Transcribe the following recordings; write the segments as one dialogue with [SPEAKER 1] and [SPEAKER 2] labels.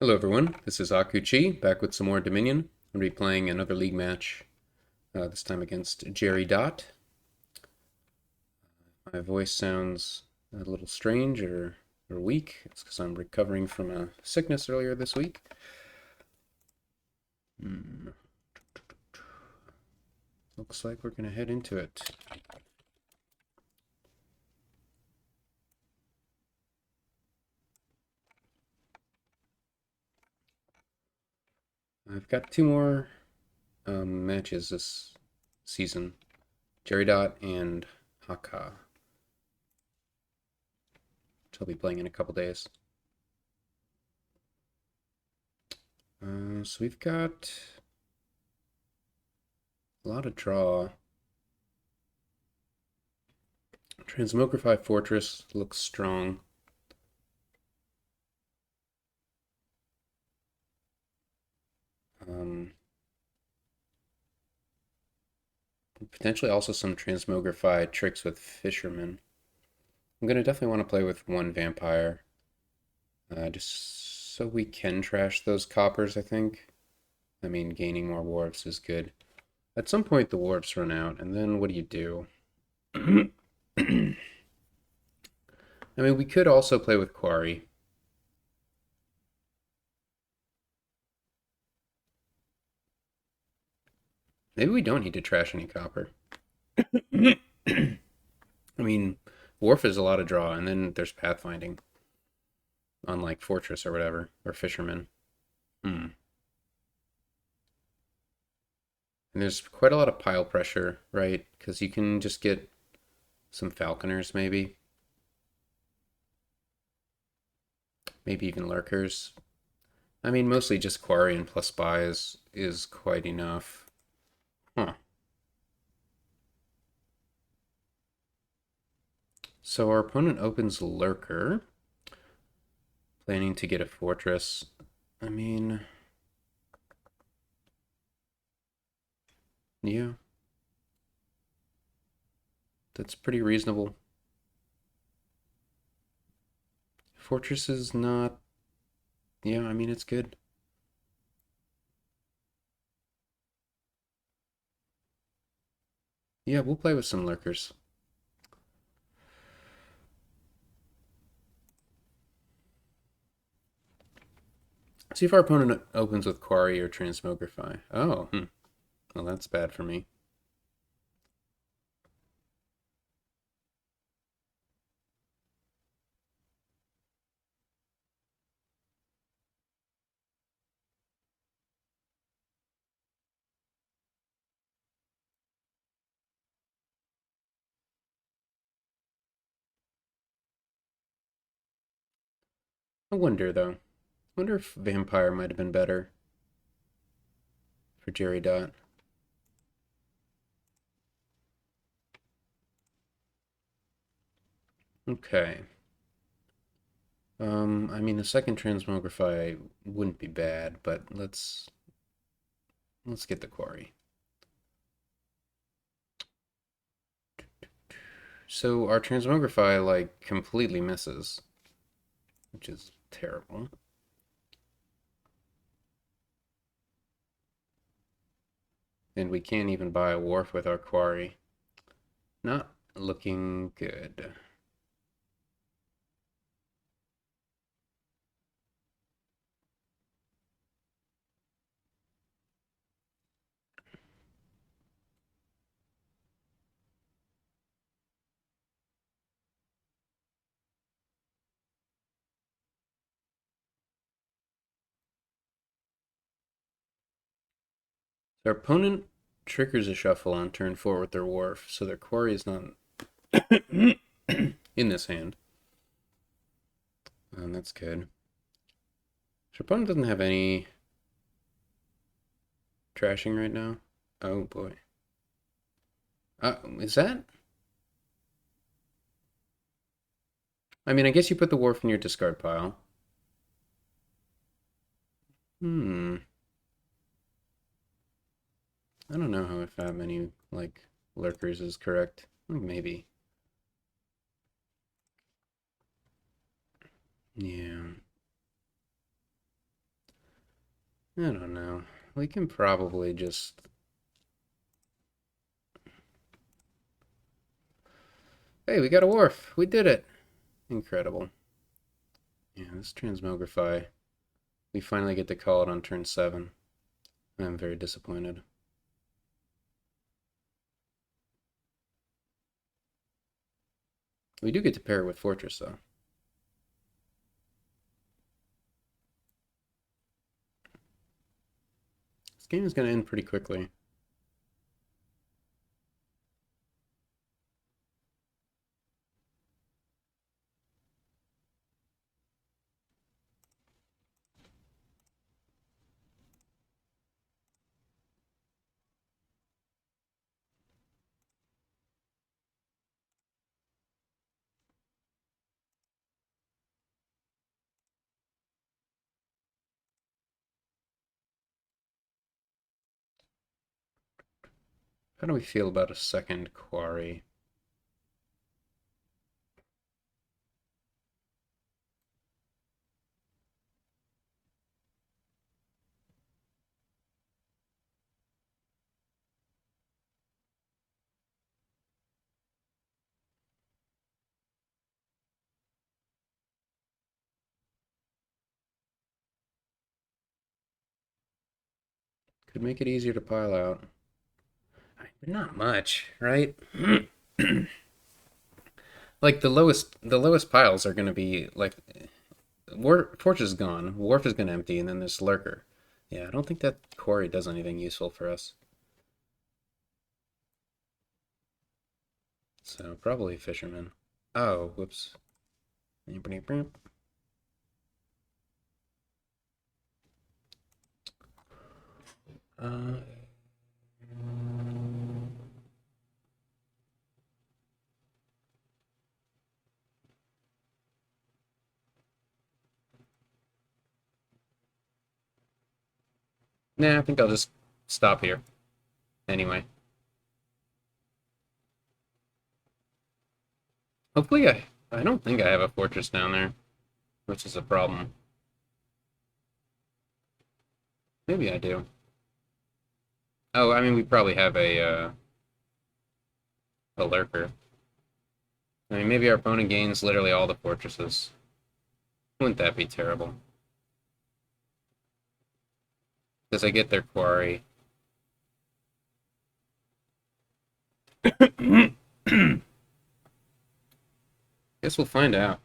[SPEAKER 1] Hello everyone, this is Akuchi, back with some more Dominion. I'm going to be playing another league match, this time against Jerrydot. My voice sounds a little strange or weak. It's because I'm recovering from a sickness earlier this week. Looks like we're going to head into it. I've got two more matches this season, Jerrydot and Haka, which I'll be playing in a couple days. So we've got a lot of draw. Transmogrify Fortress looks strong. Potentially also some Transmogrify tricks with Fishermen. I'm going to definitely want to play with one Vampire. Just so we can trash those coppers, I think. I mean, gaining more wharfs is good. At some point, the wharfs run out, and then what do you do? I mean, we could also play with Quarry. Maybe we don't need to trash any copper. I mean, Wharf is a lot of draw, and then there's Pathfinding, unlike Fortress or whatever, or Fisherman. And there's quite a lot of pile pressure, right? Because you can just get some Falconers, maybe. Maybe even Lurkers. I mean, mostly just Quarry and plus Spy is quite enough. Huh. So our opponent opens Lurker, planning to get a Fortress. I mean, yeah. That's pretty reasonable. Fortress is not... Yeah, I mean, it's good. Yeah, we'll play with some Lurkers. See if our opponent opens with Quarry or Transmogrify. Oh, well, that's bad for me. I wonder, though. I wonder if Vampire might have been better for Jerrydot. Okay. I mean, the second Transmogrify wouldn't be bad, but let's get the Quarry. So our Transmogrify, like, completely misses, which is terrible. And we can't even buy a wharf with our Quarry. Not looking good. Their opponent triggers a shuffle on turn 4 with their wharf, so their Quarry is not in this hand. And that's good. Their opponent doesn't have any trashing right now. Oh boy. Is that? I mean, I guess you put the wharf in your discard pile. I don't know how if that many, like, Lurkers is correct. Maybe. Yeah. I don't know. We can probably just... Hey, we got a wharf. We did it. Incredible. Yeah, this transmogrify. We finally get to call it on turn 7. I'm very disappointed. We do get to pair it with Fortress, though. This game is going to end pretty quickly. How do we feel about a second quarry? Could make it easier to pile out. But not much, right? Like the lowest piles are going to be like Fortress is gone, Wharf is going to empty, and then there's Lurker. Yeah, I don't think that quarry does anything useful for us. So probably Fisherman. Oh, whoops. Uh, nah, I think I'll just stop here. Anyway. Hopefully I don't think I have a fortress down there, which is a problem. Maybe I do. Oh, I mean we probably have a lurker. I mean maybe our opponent gains literally all the fortresses. Wouldn't that be terrible? Because I get their quarry. Guess we'll find out.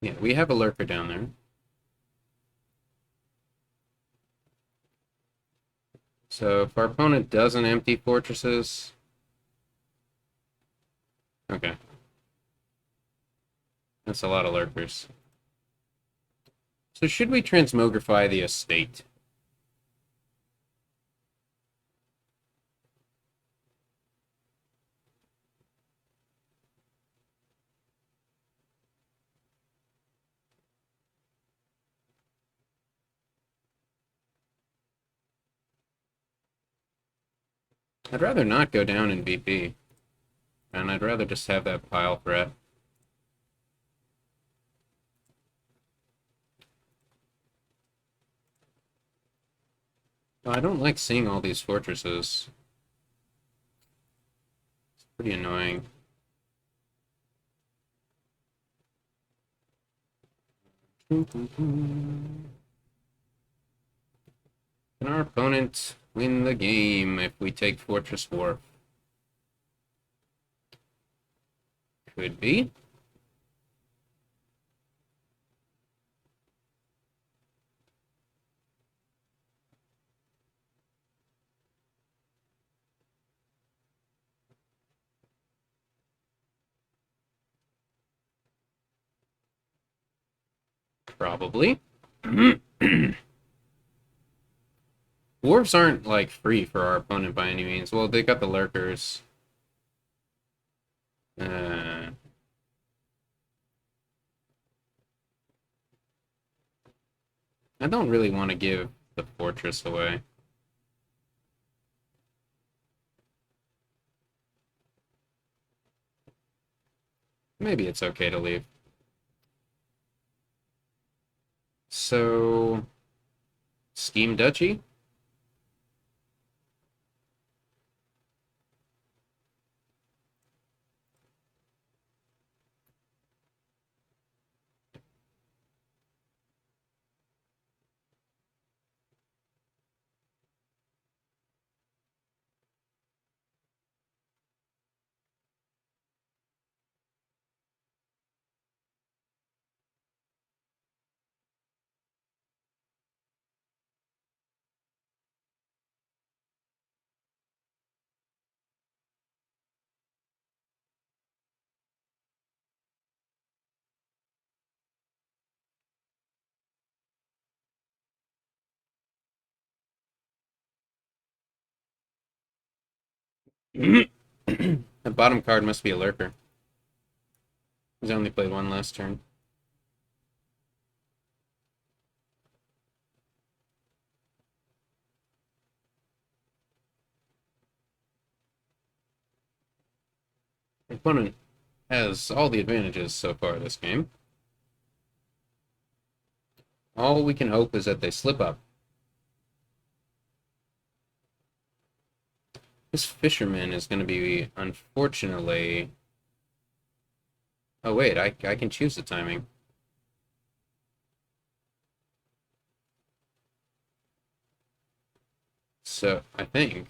[SPEAKER 1] Yeah, we have a lurker down there. So if our opponent doesn't empty fortresses... Okay. That's a lot of lurkers. So should we transmogrify the estate? I'd rather not go down in VP. And I'd rather just have that pile threat. Well, I don't like seeing all these fortresses. It's pretty annoying. Can our opponent win the game if we take Fortress Wharf? Could be. Probably. Dwarves aren't, like, free for our opponent by any means. Well, they got the Lurkers. Uh, I don't really want to give the fortress away. Maybe it's okay to leave. So, Scheme Duchy? The bottom card must be a Lurker. He's only played one last turn. The opponent has all the advantages so far this game. All we can hope is that they slip up. This fisherman is going to be, unfortunately... Oh, wait, I can choose the timing. So, I think...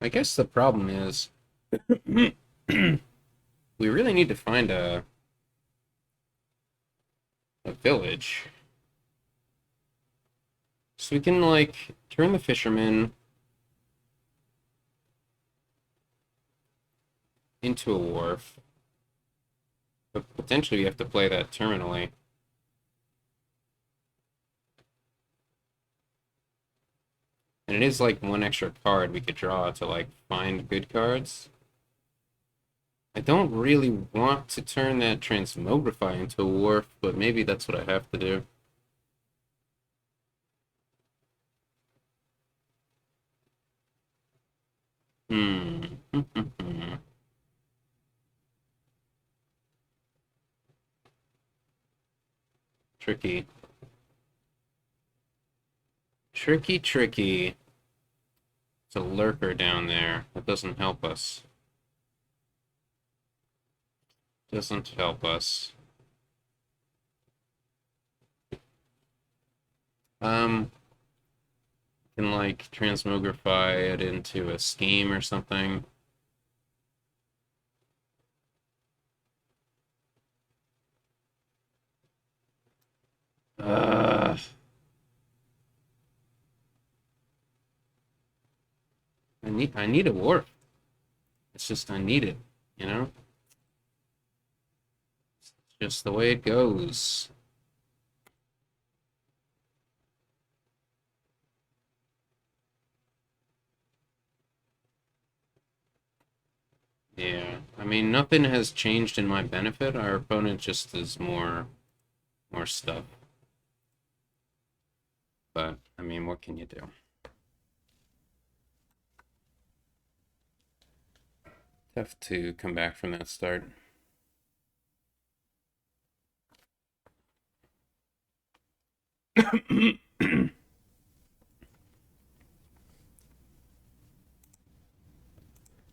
[SPEAKER 1] I guess the problem is... we really need to find a village. So we can, like, turn the fisherman into a wharf. But potentially we have to play that terminally. And it is like one extra card we could draw to like find good cards. I don't really want to turn that Transmogrify into a wharf, but maybe that's what I have to do. Hmm. Tricky. Tricky. It's a Lurker down there. That doesn't help us. Doesn't help us. Can like Transmogrify it into a scheme or something. Uh, I need a wharf. It's just I need it, you know? It's just the way it goes. Yeah, I mean nothing has changed in my benefit. Our opponent just is more stuff. But I mean, what can you do? Tough to come back from that start.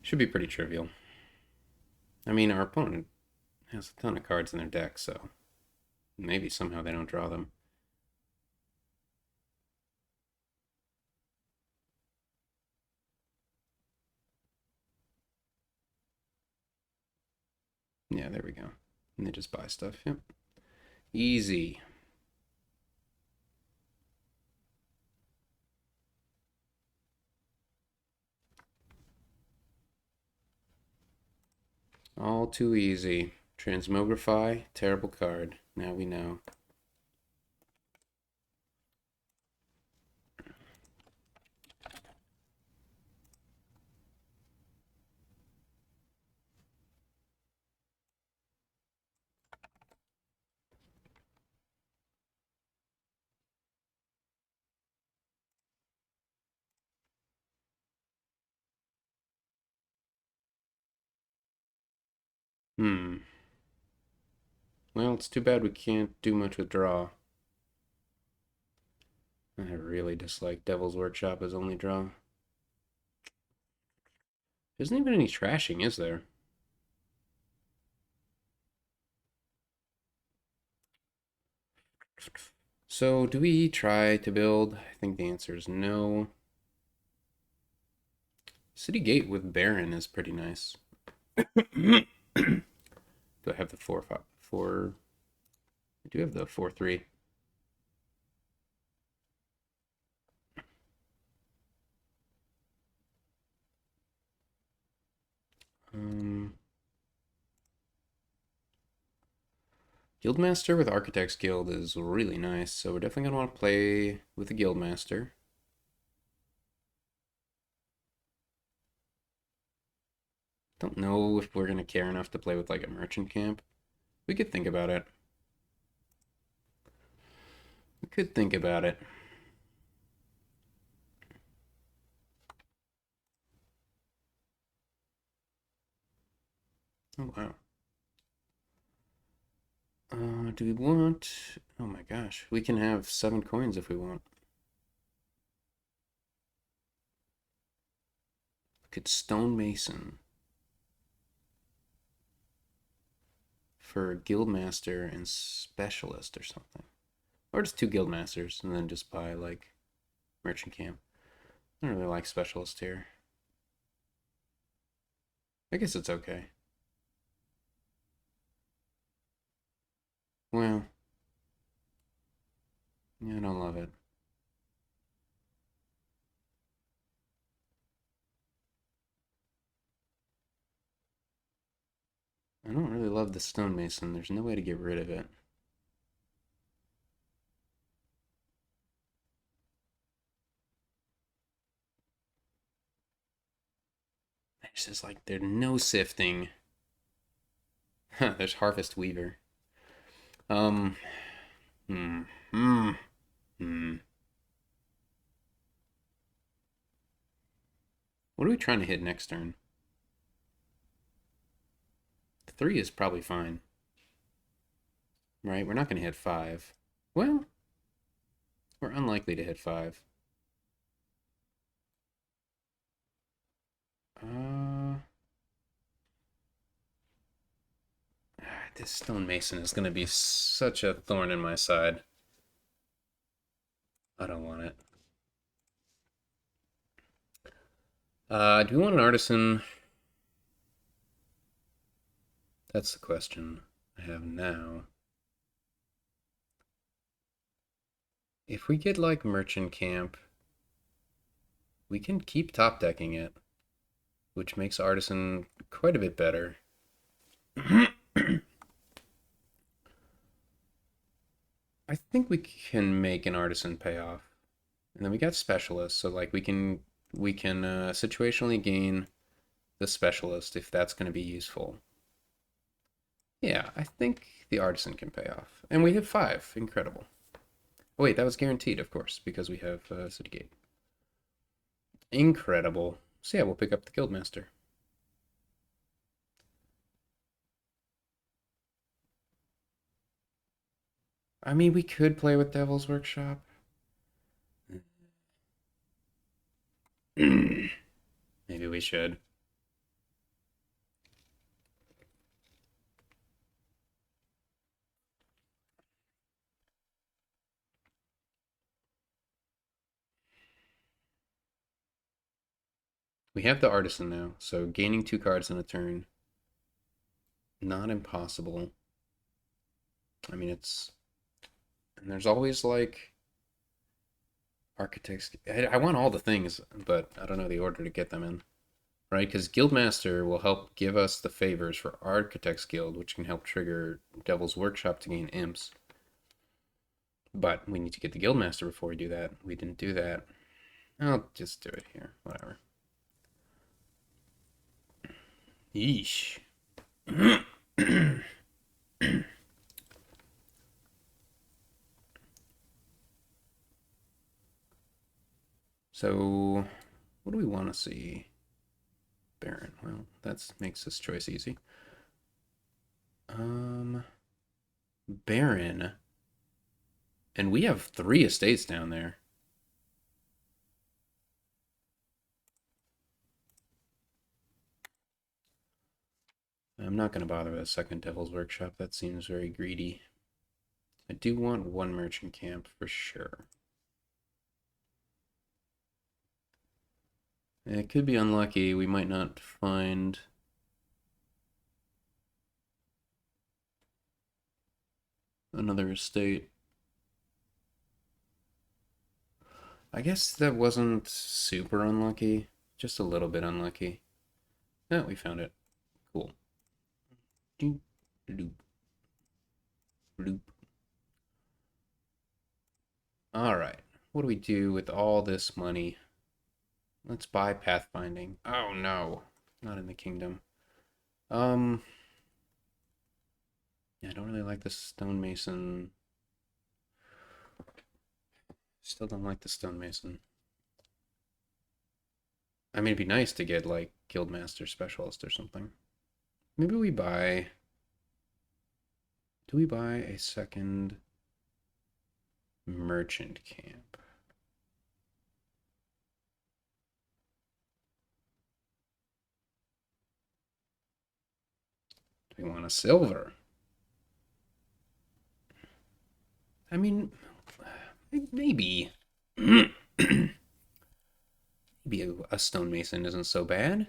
[SPEAKER 1] Should be pretty trivial. I mean, our opponent has a ton of cards in their deck, so maybe somehow they don't draw them. Yeah, there we go. And they just buy stuff. Yep. Easy. All too easy. Transmogrify, terrible card. Now we know. Hmm. Well, it's too bad we can't do much with draw. I really dislike Devil's Workshop as only draw. There isn't even any trashing, is there? So, do we try to build? I think the answer is no. City Gate with Baron is pretty nice. Do I have the 4-5? 4. I do have the 4-3. Guildmaster with Architect's Guild is really nice, so we're definitely going to want to play with the Guildmaster. Don't know if we're going to care enough to play with like a merchant camp. We could think about it. We could think about it. Oh, wow. Do we want... Oh my gosh. We can have 7 coins if we want. We could Stonemason for Guildmaster and Specialist or something. Or just 2 Guildmasters and then just buy like Merchant Camp. I don't really like Specialist here. I guess it's okay. Well, yeah, I don't love it. I don't really love the Stonemason. There's no way to get rid of it. It's just like there's no sifting. Huh, there's Harvest Weaver. Um, hmm, hmm, hmm. What are we trying to hit next turn? 3 is probably fine. Right? We're not going to hit 5. Well, we're unlikely to hit 5. This Stonemason is going to be such a thorn in my side. I don't want it. Do we want an artisan? That's the question I have now. If we get like Merchant Camp, we can keep top decking it, which makes artisan quite a bit better. I think we can make an artisan pay off. And then we got specialist, so like we can situationally gain the specialist if that's going to be useful. Yeah, I think the artisan can pay off. And we hit 5. Incredible. Oh, wait, that was guaranteed, of course, because we have City Gate. Incredible. So yeah, we'll pick up the Guildmaster. I mean, we could play with Devil's Workshop. Maybe we should. We have the Artisan now, so gaining 2 cards in a turn. Not impossible. I mean, it's And there's always like architects. I want all the things, but I don't know the order to get them in, right? Because Guildmaster will help give us the favors for Architects Guild, which can help trigger Devil's Workshop to gain imps. But we need to get the Guildmaster before we do that. We didn't do that. I'll just do it here. Whatever. Yeesh. So, what do we want to see? Baron. Well, that makes this choice easy. Baron. And we have 3 estates down there. I'm not going to bother with a second Devil's Workshop. That seems very greedy. I do want 1 merchant camp for sure. It could be unlucky. We might not find another estate. I guess that wasn't super unlucky. Just a little bit unlucky. Oh, we found it. Cool. Doop, doop, doop. Alright. What do we do with all this money? Let's buy pathfinding. Oh no. Not in the kingdom. Yeah, I don't really like the stonemason. Still don't like the stonemason. I mean, it'd be nice to get like guildmaster specialist or something. Maybe we buy. Do we buy a second merchant camp? Do we want a silver? I mean, maybe. Maybe a stonemason isn't so bad.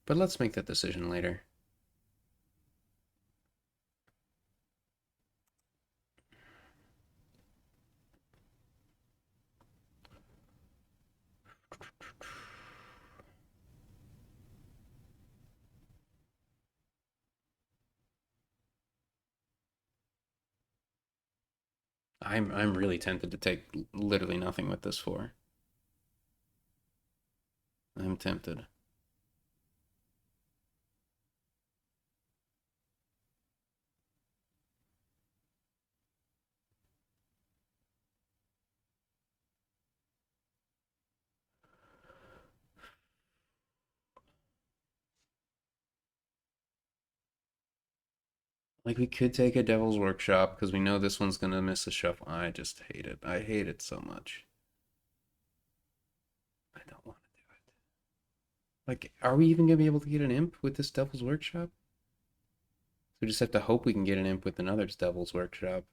[SPEAKER 1] But let's make that decision later. I'm really tempted to take literally nothing with this 4. I'm tempted. Like, we could take a Devil's Workshop because we know this one's gonna miss a shuffle. I just hate it. I hate it so much. I don't want to do it. Like, are we even gonna be able to get an imp with this Devil's Workshop? So we just have to hope we can get an imp with another Devil's Workshop.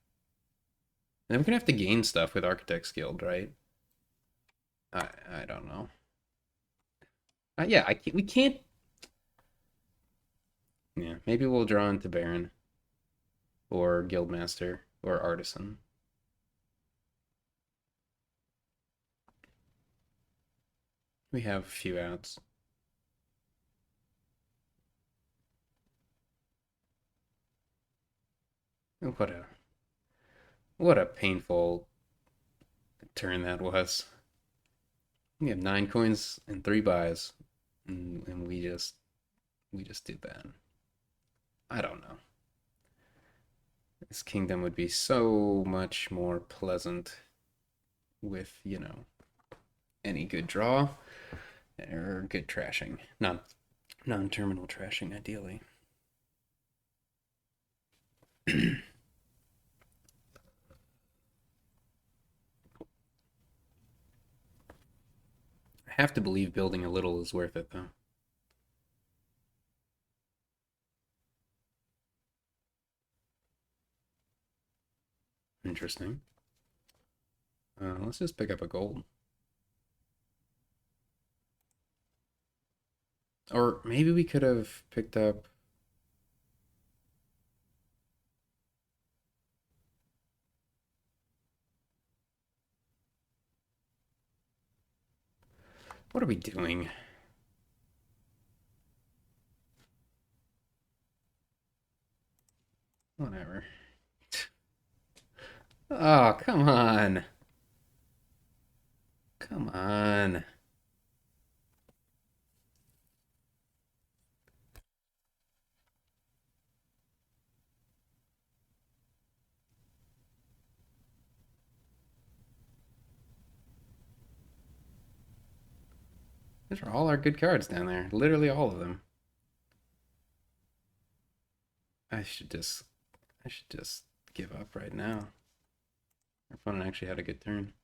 [SPEAKER 1] And then we're gonna have to gain stuff with Architect's Guild, right? I don't know. Yeah, we can't. Yeah, maybe we'll draw into Baron or Guildmaster or Artisan. We have a few outs. What a painful turn that was. We have 9 coins and 3 buys, and we just did that. I don't know. This kingdom would be so much more pleasant with, any good draw or good trashing. Non-terminal trashing, ideally. I have to believe building a little is worth it, though. Interesting. Let's just pick up a gold. Or maybe we could have picked up. What are we doing? Whatever. Oh, come on. Come on. Those are all our good cards down there. Literally all of them. I should just I should just give up right now. Our opponent actually had a good turn.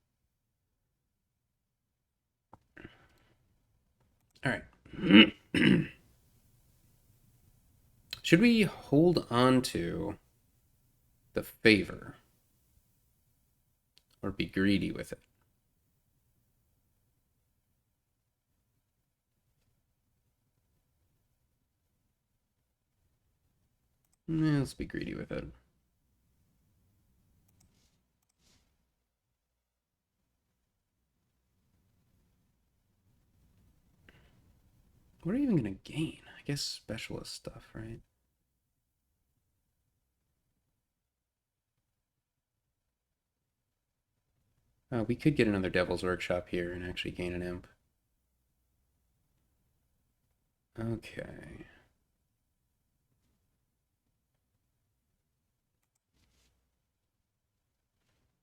[SPEAKER 1] Alright. Should we hold on to the favor or be greedy with it? Let's be greedy with it. What are you even going to gain? I guess specialist stuff, right? We could get another Devil's Workshop here and actually gain an imp. Okay.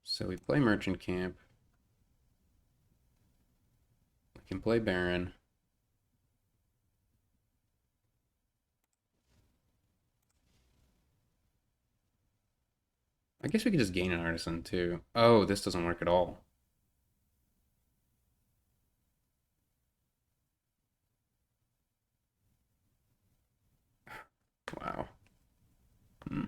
[SPEAKER 1] So we play Merchant Camp. We can play Baron. I guess we could just gain an Artisan too. Oh, this doesn't work at all. Wow. Hmm.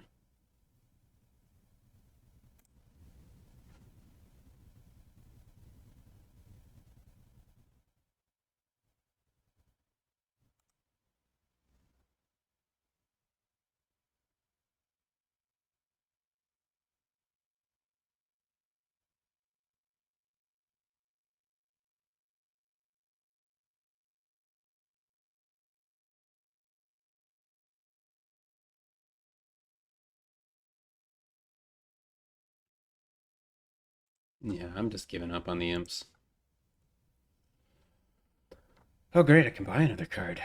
[SPEAKER 1] Yeah, I'm just giving up on the imps. Oh, great, I can buy another card.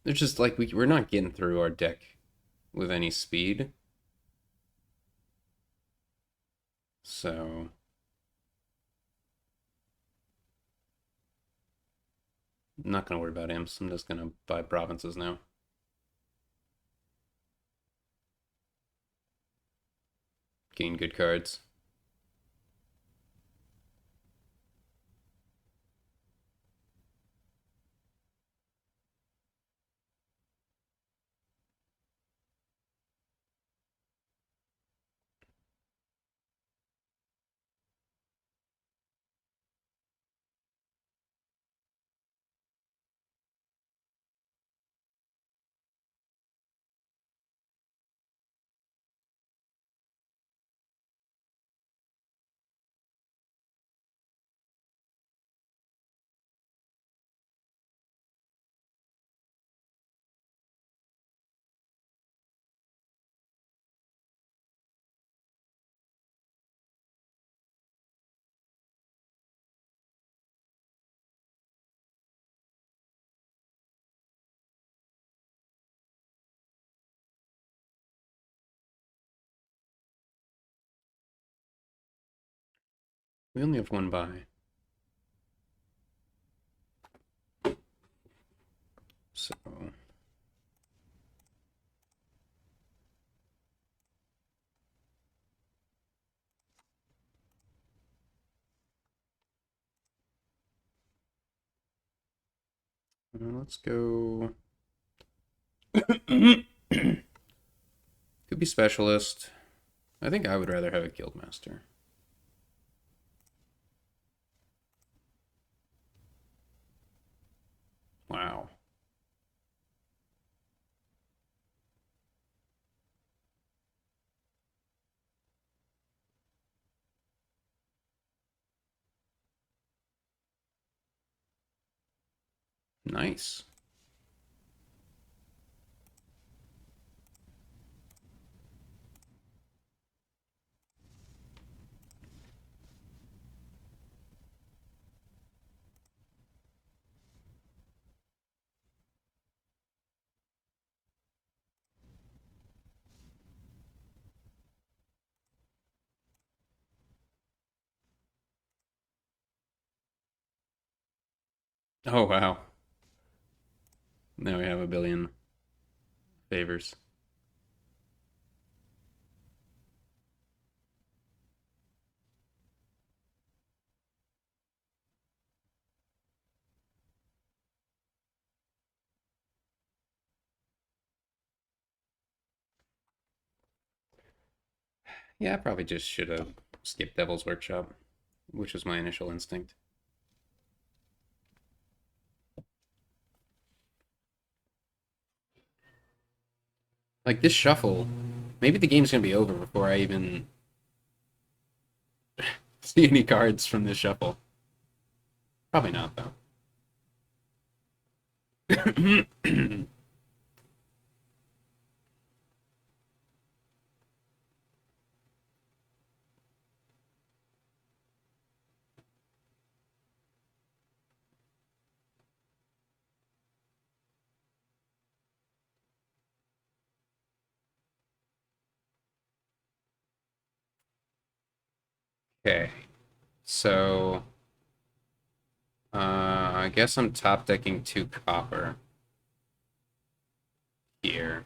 [SPEAKER 1] It's just like we're not getting through our deck with any speed. So I'm not going to worry about imps. I'm just going to buy provinces now. Gain good cards. We only have one buy. So let's go. Could be specialist. I think I would rather have a guildmaster. Wow. Nice. Oh, wow. Now we have a billion favors. Yeah, I probably just should have skipped Devil's Workshop, which was my initial instinct. Like this shuffle, maybe the game's gonna be over before I even see any cards from this shuffle. Probably not, though. Okay, so I guess I'm top decking 2 copper here.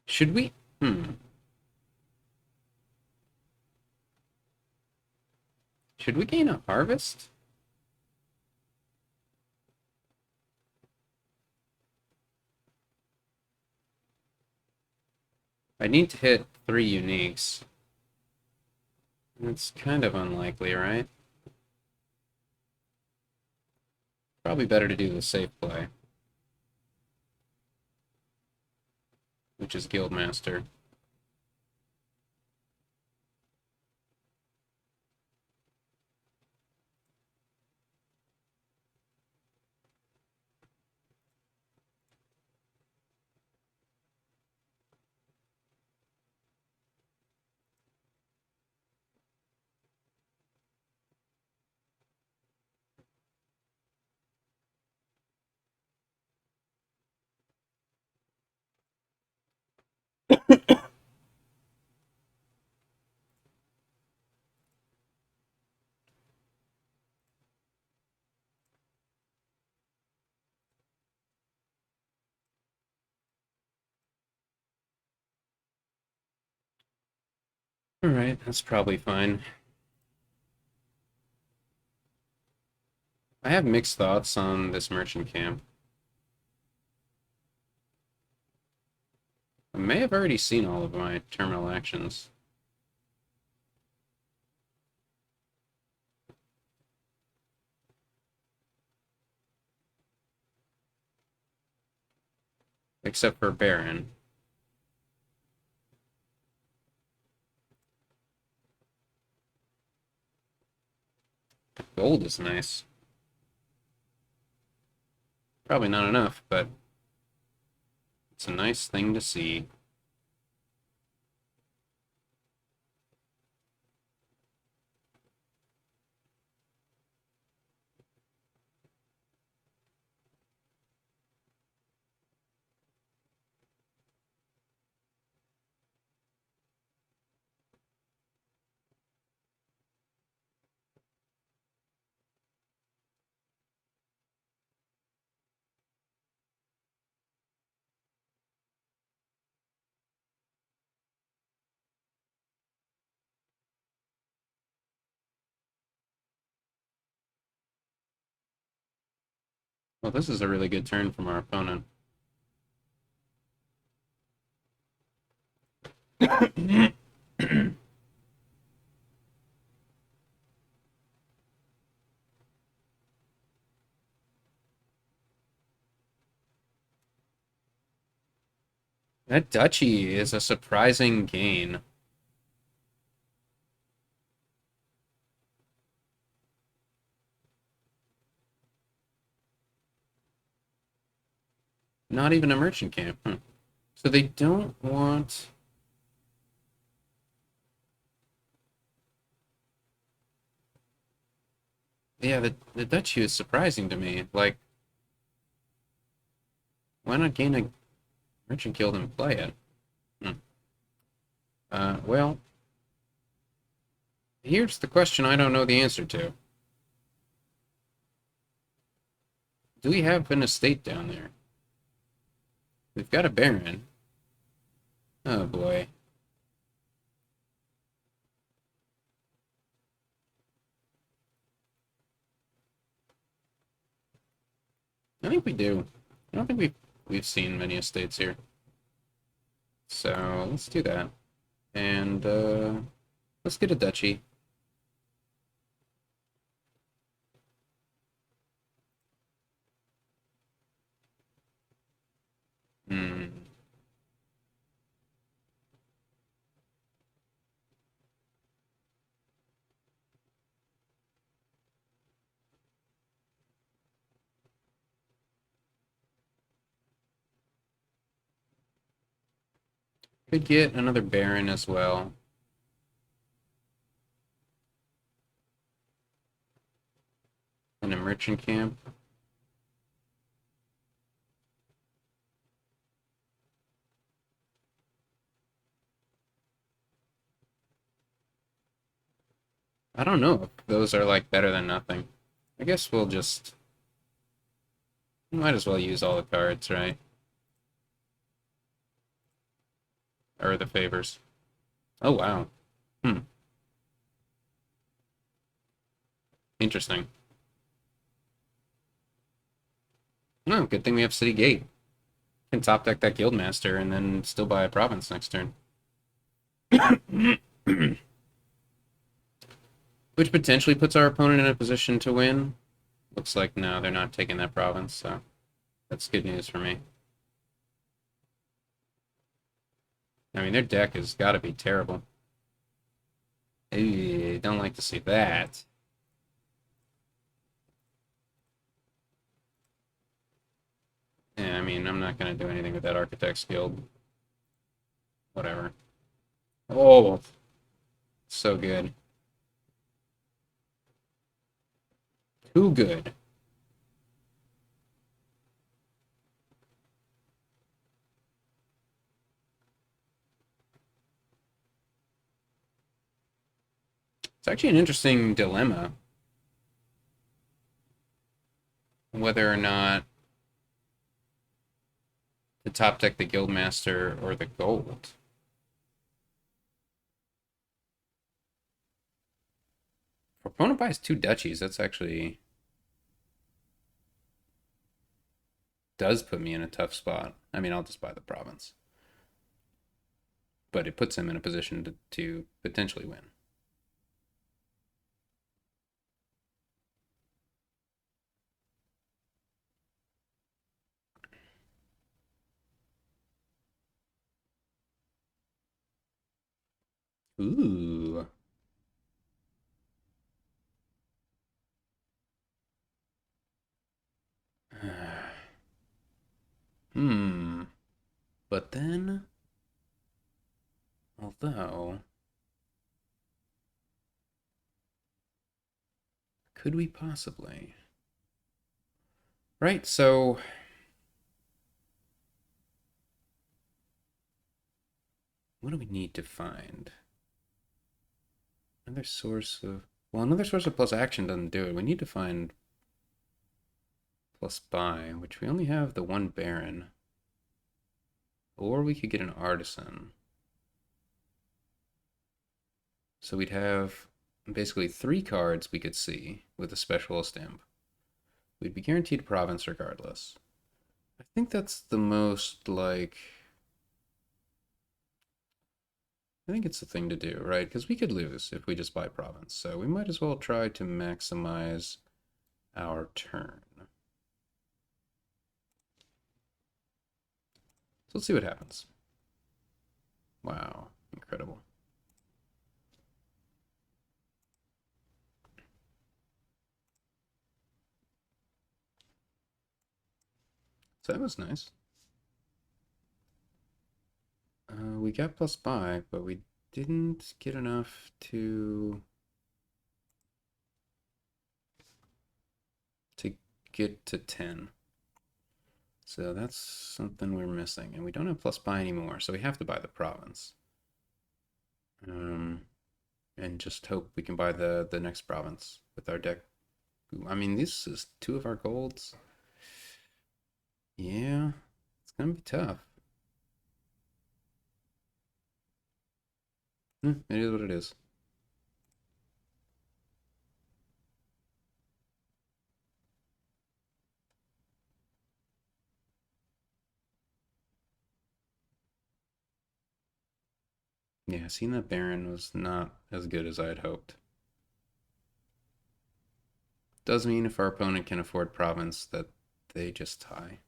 [SPEAKER 1] Should we? Should we gain a harvest? I need to hit 3 uniques. It's kind of unlikely, right? Probably better to do the safe play, which is Guildmaster. All right, that's probably fine. I have mixed thoughts on this merchant camp. I may have already seen all of my terminal actions. Except for Baron. Gold is nice. Probably not enough, but it's a nice thing to see. Well, this is a really good turn from our opponent. That duchy is a surprising gain. Not even a merchant camp. So they don't want... Yeah, the duchy is surprising to me. Like, why not gain a merchant guild and play it? Well, here's the question I don't know the answer to. Do we have an estate down there? We've got a baron. Oh boy. I think we do. I don't think we've seen many estates here. So let's do that. And let's get a duchy. Hmm. Could get another baron as well. And a merchant camp. I don't know if those are like better than nothing. I guess we'll just might as well use all the cards, right? Or the favors. Oh wow. Hmm. Interesting. No, good thing we have City Gate. Can top deck that Guildmaster and then still buy a province next turn. Which potentially puts our opponent in a position to win. Looks like no, they're not taking that province, so that's good news for me. I mean, their deck has got to be terrible. Ew, don't like to see that. Yeah, I mean, I'm not going to do anything with that Architect's Guild. Whatever. Oh, so good. Too good. It's actually an interesting dilemma. Whether or not to top deck the Guildmaster or the gold. If opponent buys two duchies, that's actually does put me in a tough spot. I mean, I'll just buy the province. But it puts him in a position to potentially win. Ooh. Hmm. But then, although, could we possibly? Right, so what do we need to find? Another source of, well, another source of plus action doesn't do it. We need to find plus buy, which we only have the one baron. Or we could get an artisan. So we'd have basically three cards we could see with a special stamp. We'd be guaranteed province regardless. I think that's the most, like... I think it's the thing to do, right? Because we could lose if we just buy province. So we might as well try to maximize our turn. So let's see what happens. Wow, incredible. So that was nice. We got plus 5, but we didn't get enough to get to 10. So that's something we're missing. And we don't have plus buy anymore, so we have to buy the province. And just hope we can buy the next province with our deck. I mean, this is 2 of our golds. Yeah, it's gonna be tough. It is what it is. Yeah, seeing that Baron was not as good as I had hoped. Does mean if our opponent can afford province that they just tie.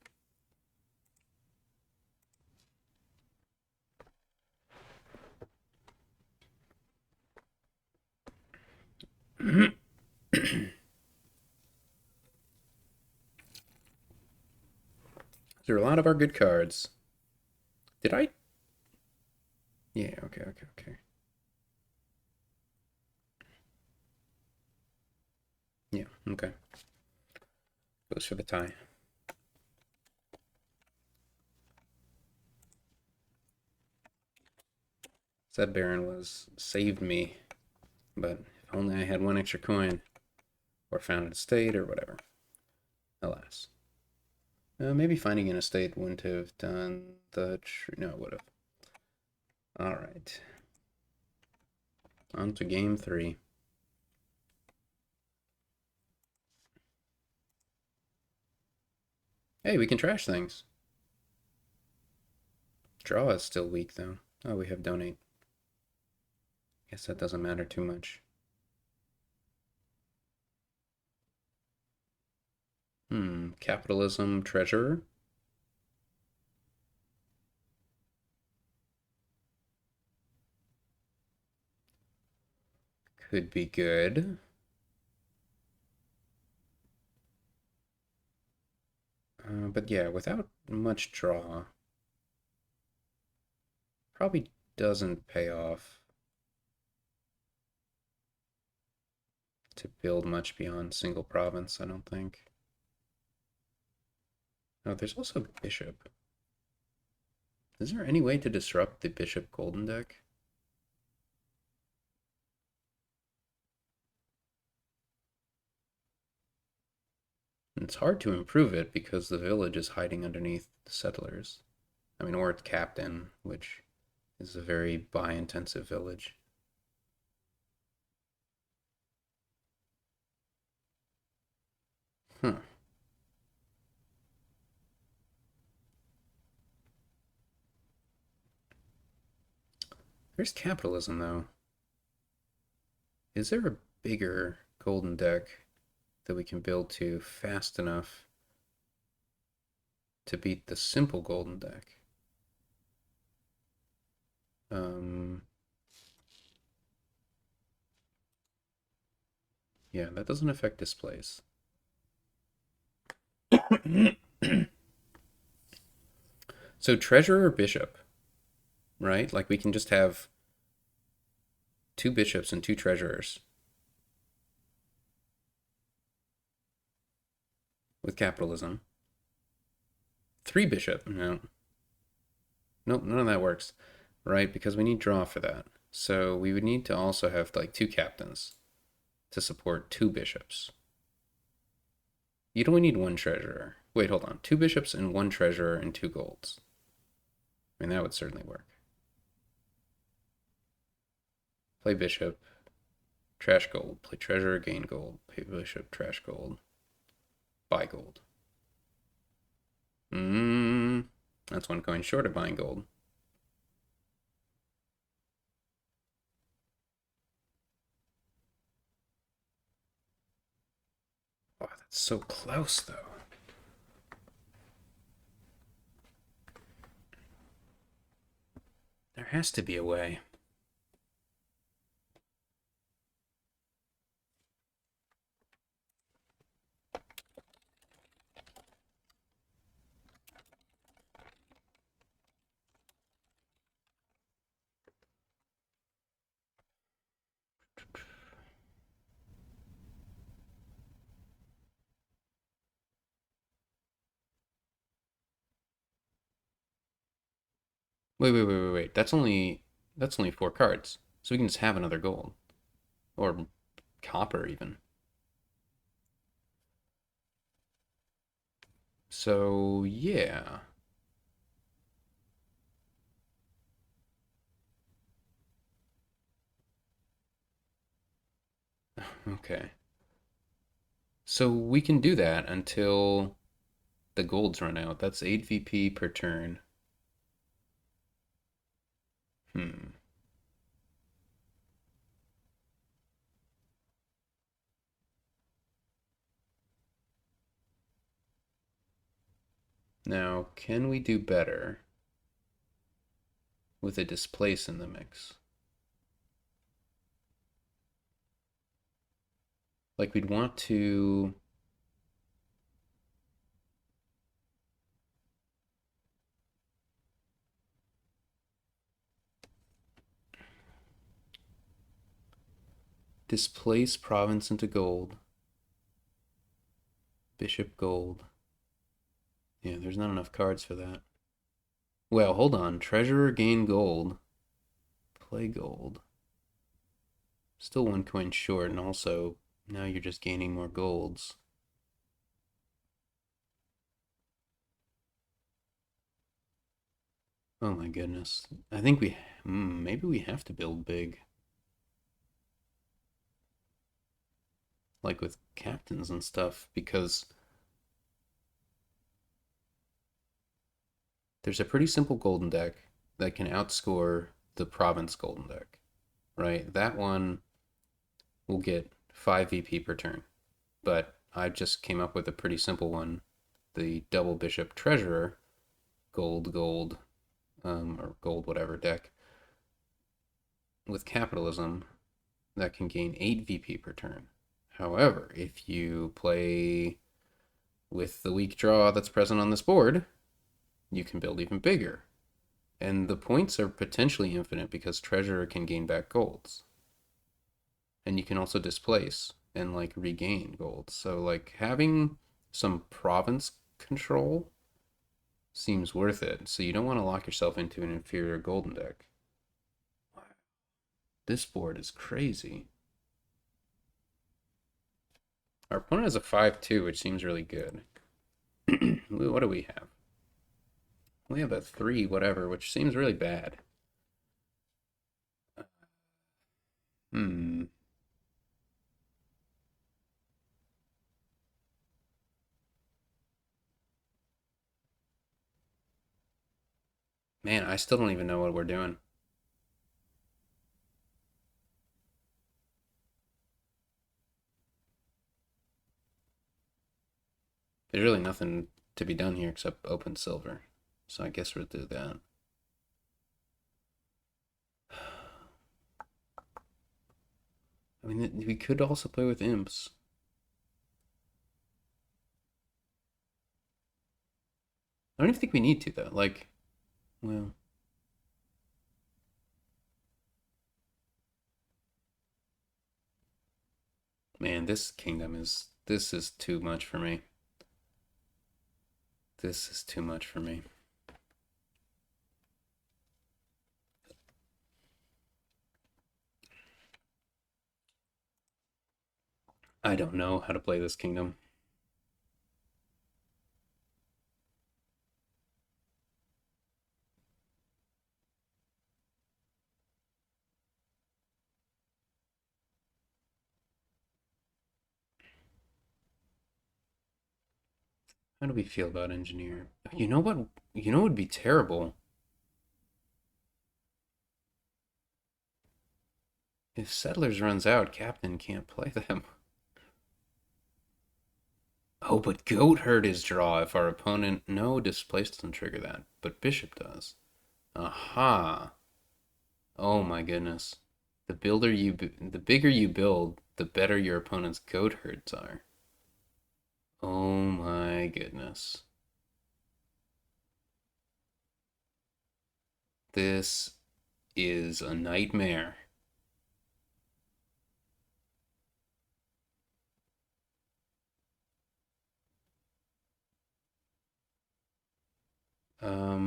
[SPEAKER 1] There are a lot of our good cards. Did I? Yeah, okay. Yeah, okay. Goes for the tie. That Baron was saved me, but if only I had 1 extra coin, or found an estate, or whatever. Alas. Maybe finding an estate wouldn't have done the no, it would have. Alright. On to game 3. Hey, we can trash things. Draw is still weak, though. Oh, we have donate. Guess that doesn't matter too much. Capitalism treasurer? Could be good. But yeah, without much draw, probably doesn't pay off to build much beyond single province, I don't think. Oh, there's also bishop. Is there any way to disrupt the bishop golden deck? It's hard to improve it because the village is hiding underneath the settlers. I mean, or its captain, which is a very buy-intensive village. Huh. There's capitalism, though. Is there a bigger golden deck that we can build to fast enough to beat the simple golden deck? Yeah, that doesn't affect displays. So treasurer or bishop, right? Like we can just have 2 bishops and 2 treasurers with capitalism. 3 bishop, no. Nope, none of that works, right? Because we need draw for that. So we would need to also have like 2 captains to support 2 bishops. You'd only need 1 treasurer. Wait, hold on. 2 bishops and 1 treasurer and 2 golds. I mean, that would certainly work. Play bishop, trash gold. Play treasurer, gain gold. Play bishop, trash gold. Buy gold. That's 1 coin short of buying gold. Oh, that's so close, though. There has to be a way. Wait. That's only 4 cards. So we can just have another gold. Or copper even. So yeah. Okay. So we can do that until the golds run out. That's 8 VP per turn. Hmm. Now, can we do better with a displace in the mix? Like we'd want to displace province into gold. Bishop gold. Yeah, there's not enough cards for that. Well, hold on. Treasurer gain gold. Play gold. Still 1 coin short, and also now you're just gaining more golds. Oh my goodness. I think maybe we have to build big. Like with captains and stuff, because there's a pretty simple golden deck that can outscore the province golden deck, right? That one will get 5 VP per turn, but I just came up with a pretty simple one, the double bishop treasurer, gold, or gold whatever deck with capitalism that can gain 8 VP per turn. However, if you play with the weak draw that's present on this board, you can build even bigger. And the points are potentially infinite because Treasurer can gain back golds. And you can also displace and like regain golds. So like having some province control seems worth it. So you don't want to lock yourself into an inferior golden deck. This board is crazy. Our opponent has a 5-2, which seems really good. What do we have? We have a 3 whatever, which seems really bad. Hmm. Man, I still don't even know what we're doing. There's really nothing to be done here except open silver. So I guess we'll do that. I mean, we could also play with imps. I don't even think we need to, though. Like, well, man, this is too much for me. This is too much for me. I don't know how to play this kingdom. How do we feel about engineer? You know what? You know what would be terrible? If settlers runs out, captain can't play them. Oh, but goat herd is draw if our opponent... No, displace doesn't trigger that, but bishop does. Aha. Oh my goodness. The bigger you build, the better your opponent's goat herds are. Oh my goodness. This is a nightmare.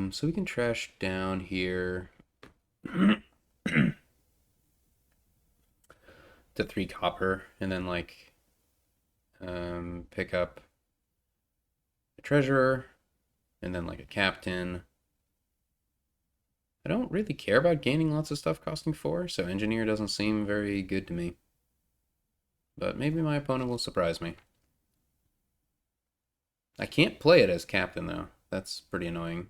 [SPEAKER 1] So we can trash down here to 3 copper and then like pick up a treasurer and then like a captain. I don't really care about gaining lots of stuff costing 4, so engineer doesn't seem very good to me. But maybe my opponent will surprise me. I can't play it as captain though. That's pretty annoying.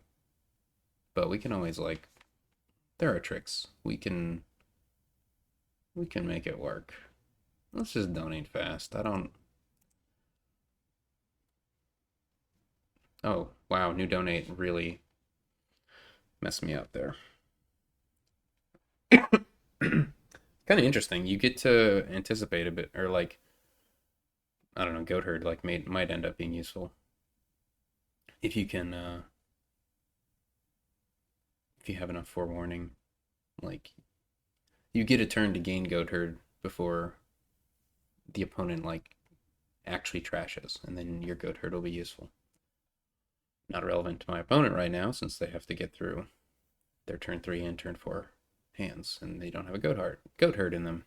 [SPEAKER 1] But we can always like there are tricks. We can make it work. Let's just donate fast. I don't. Oh, wow, new donate really messed me up there. Kind of interesting. You get to anticipate a bit, or like I don't know, goat herd like might end up being useful if you can if you have enough forewarning. Like you get a turn to gain goat herd before the opponent like actually trashes, and then your goat herd will be useful. Not relevant to my opponent right now since they have to get through their turn 3 and turn 4 hands, and they don't have a goat herd in them.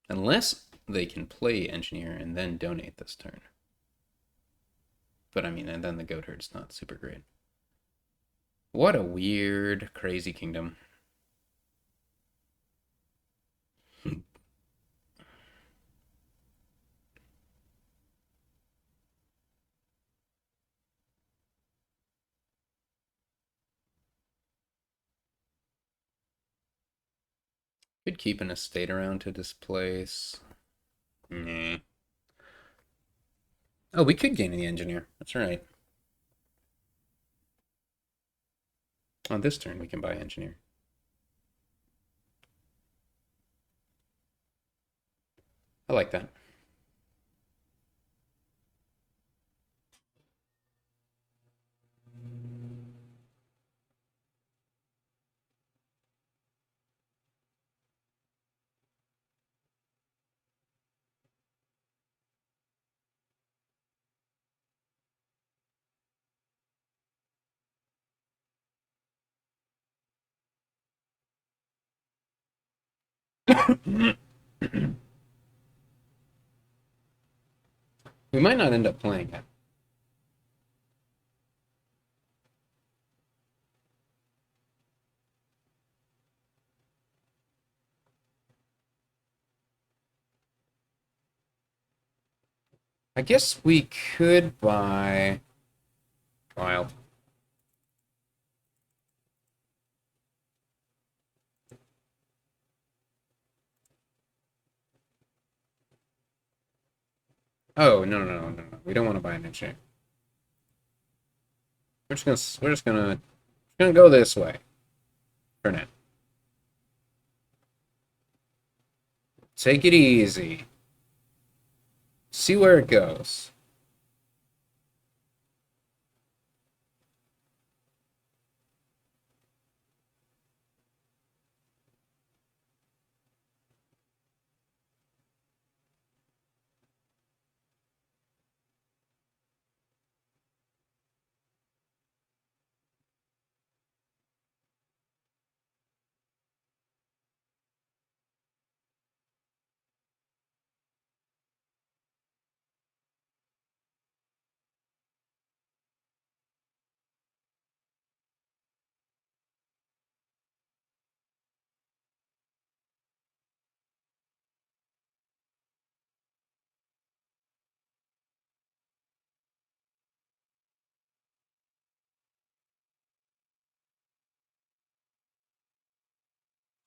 [SPEAKER 1] Unless they can play engineer and then donate this turn. But I mean, and then the goat herd's not super great. What a weird, crazy kingdom. Could keep an estate around to displace. Nah. Oh, we could gain the engineer. That's right. On this turn, we can buy engineer. I like that. We might not end up playing it. I guess we could buy wild. Oh no. We don't want to buy an engineer. We're just gonna go this way for now. Take it easy. See where it goes.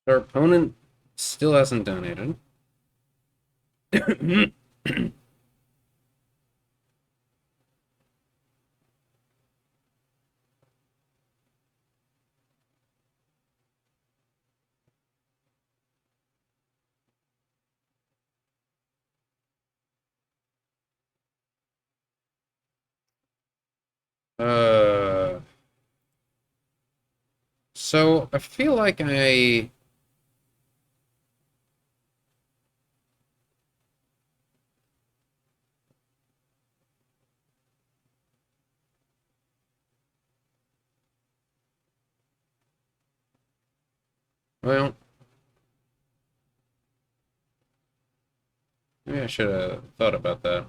[SPEAKER 1] Our opponent still hasn't donated. Uh, so I feel like well, maybe I should have thought about that.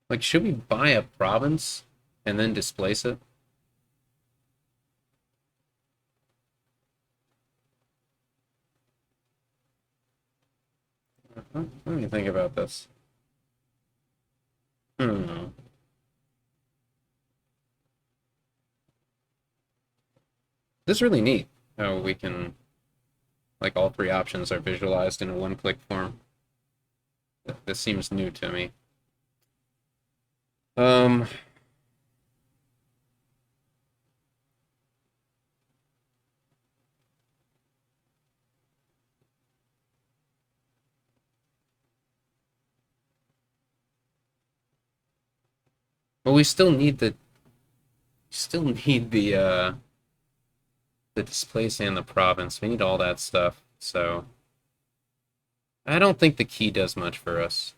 [SPEAKER 1] Like, should we buy a province and then displace it? Let me think about this. Hmm. This is really neat how we can, like, all three options are visualized in a one-click form. This seems new to me. Um, but we still need the displace and the province. We need all that stuff. So I don't think the key does much for us.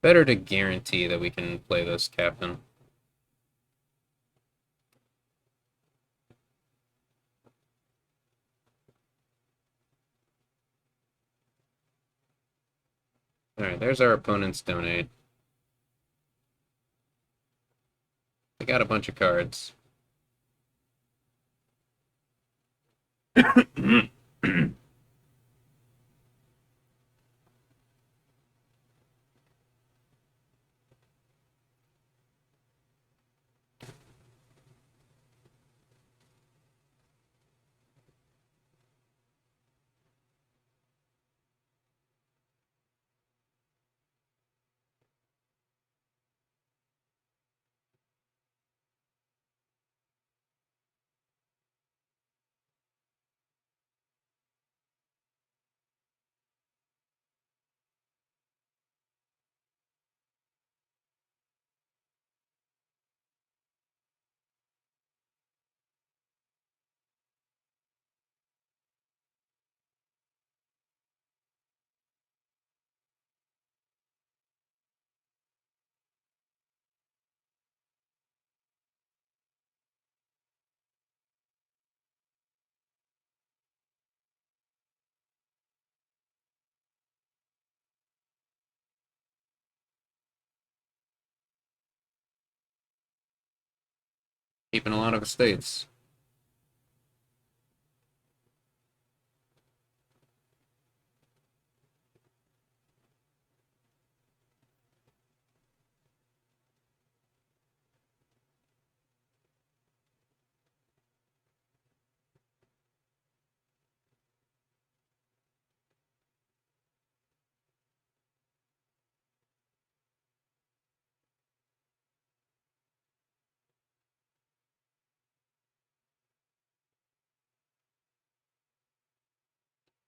[SPEAKER 1] Better to guarantee that we can play this captain. Alright, there's our opponent's donate. They got a bunch of cards. Keeping a lot of estates.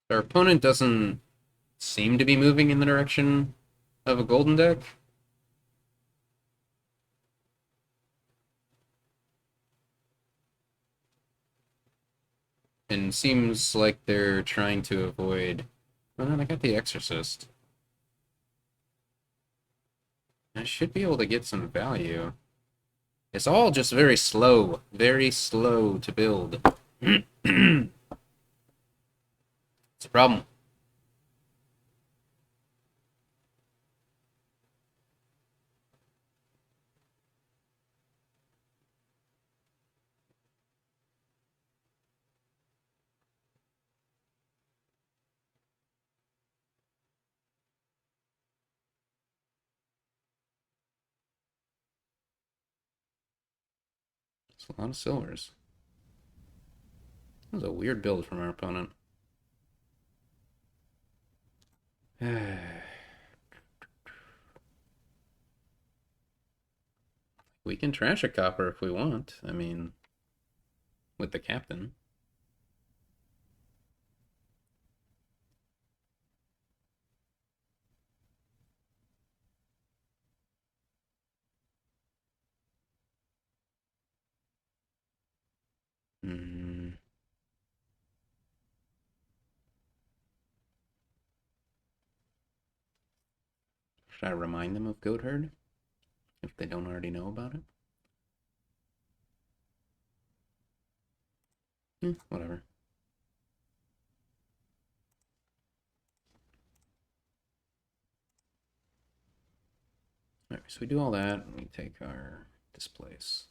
[SPEAKER 1] Our opponent doesn't seem to be moving in the direction of a golden deck. And seems like they're trying to avoid. Well, then I got the Exorcist. I should be able to get some value. It's all just very slow to build. It's a problem. It's a lot of silvers. That was a weird build from our opponent. We can trash a copper if we want. I mean, with the captain. Mm, should I remind them of Goat Herd if they don't already know about it? Whatever. Alright, so we do all that, and we take our displace.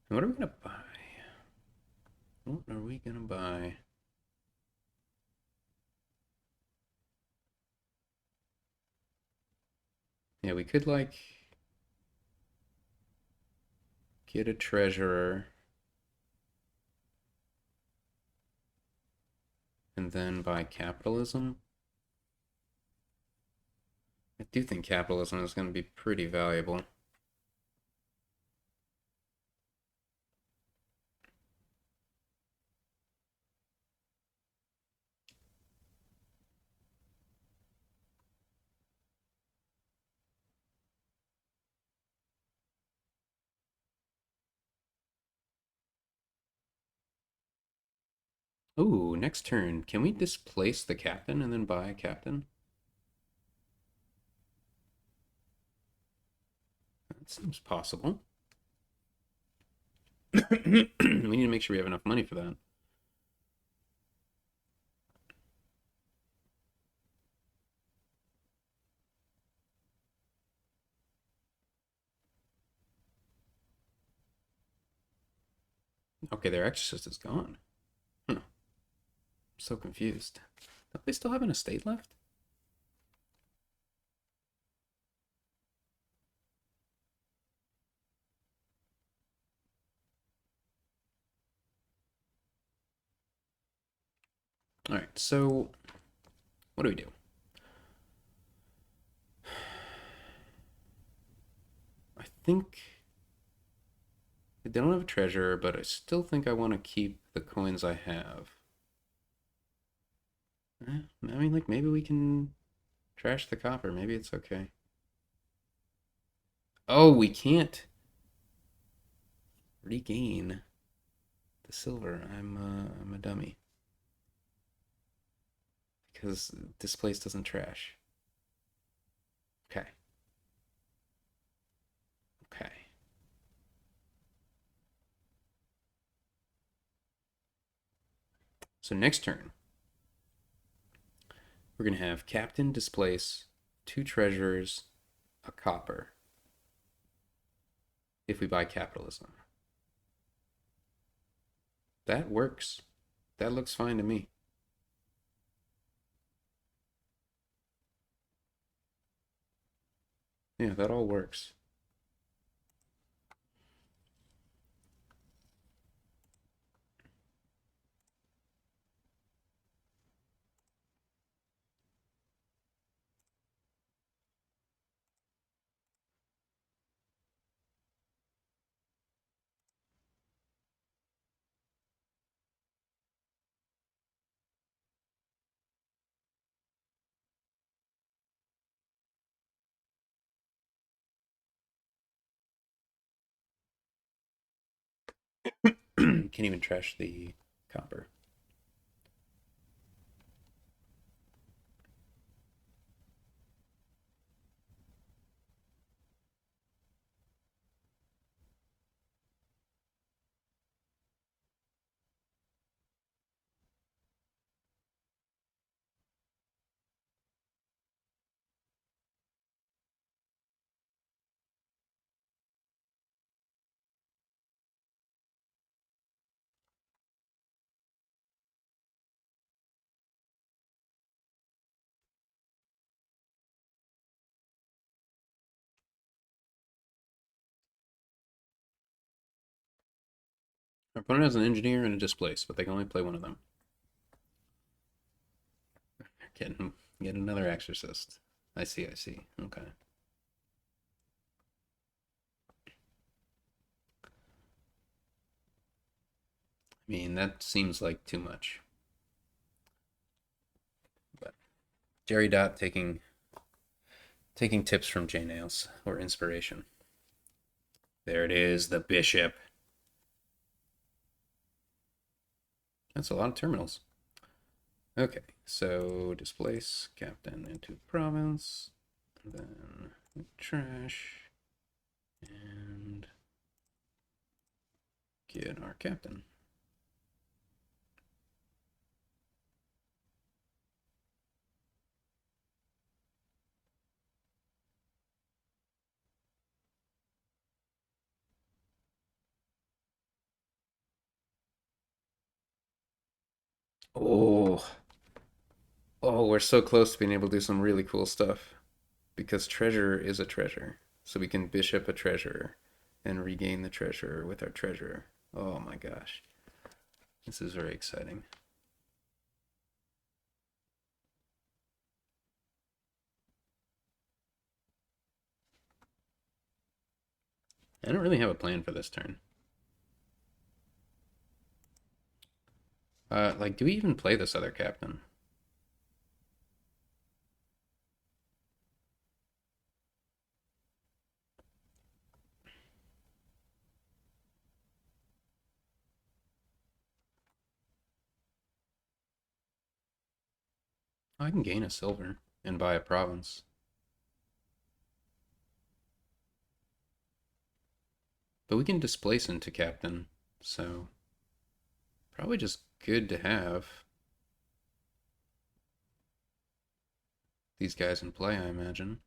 [SPEAKER 1] And what are we gonna buy? What are we gonna buy? Yeah, we could like get a treasurer and then buy capitalism. I do think capitalism is going to be pretty valuable. Ooh, next turn. Can we displace the captain and then buy a captain? That seems possible. We need to make sure we have enough money for that. Okay, their exorcist is gone. Huh. I'm so confused. Don't they still have an estate left? Alright, so what do we do? I think they don't have a treasure, but I still think I want to keep the coins I have. I mean, like, maybe we can trash the copper. Maybe it's okay. Oh, we can't regain the silver. I'm a dummy. Because this place doesn't trash. Okay. Okay. So next turn, we're going to have Captain displace 2 treasures, a copper, if we buy capitalism. That works. That looks fine to me. Yeah, that all works. Can't even trash the copper. Our opponent has an engineer and a displace, but they can only play one of them. Get another exorcist. I see, I see. Okay. I mean, that seems like too much. But Jerrydot taking tips from J Nails or inspiration. There it is, the bishop. That's a lot of terminals. Okay, so displace captain into province, then trash, and get our captain. Oh, oh, we're so close to being able to do some really cool stuff because treasure is a treasure. So we can bishop a treasure and regain the treasure with our treasure. Oh my gosh. This is very exciting. I don't really have a plan for this turn. Like, do we even play this other captain? I can gain a silver and buy a province. But we can displace into captain, so probably just good to have these guys in play, I imagine.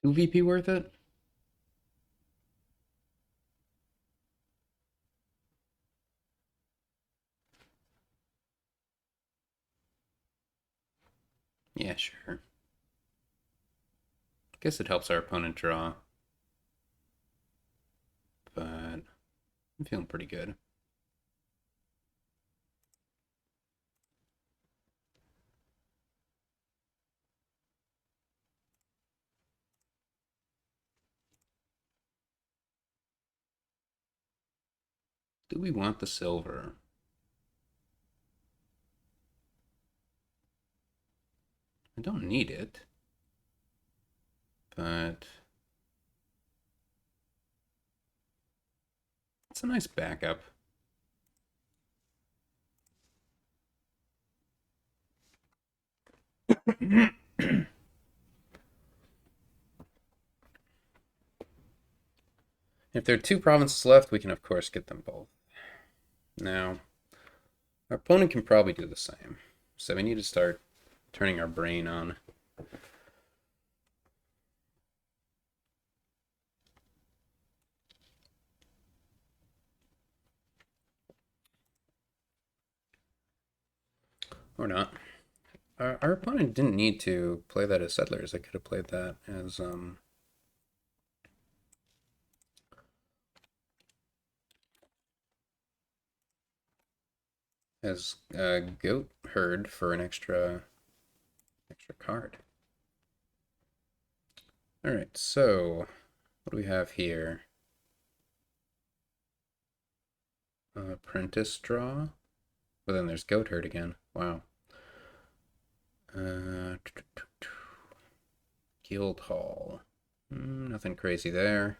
[SPEAKER 1] Two VP worth it? Yeah, sure. Guess it helps our opponent draw, but I'm feeling pretty good. Do we want the silver? I don't need it, but it's a nice backup. If there are two provinces left, we can of course get them both. Now, Our opponent can probably do the same. So we need to start turning our brain on. Or not. Our opponent didn't need to play that as settlers. They could have played that as goat herd for an extra card. All right, so what do we have here? Apprentice draw. Well, then there's goat herd again. Wow. Guild hall. Nothing crazy there.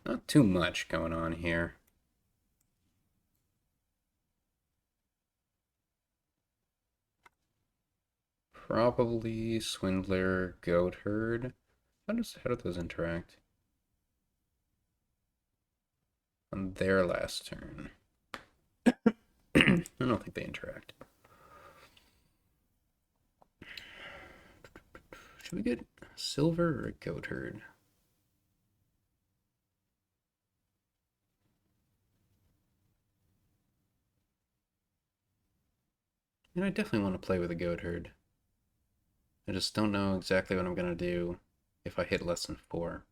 [SPEAKER 1] Not too much going on here. Probably Swindler, Goat Herd. How do those interact? On their last turn. I don't think they interact. Should we get silver or a goat herd? And I definitely want to play with a goat herd. I just don't know exactly what I'm going to do if I hit less than 4.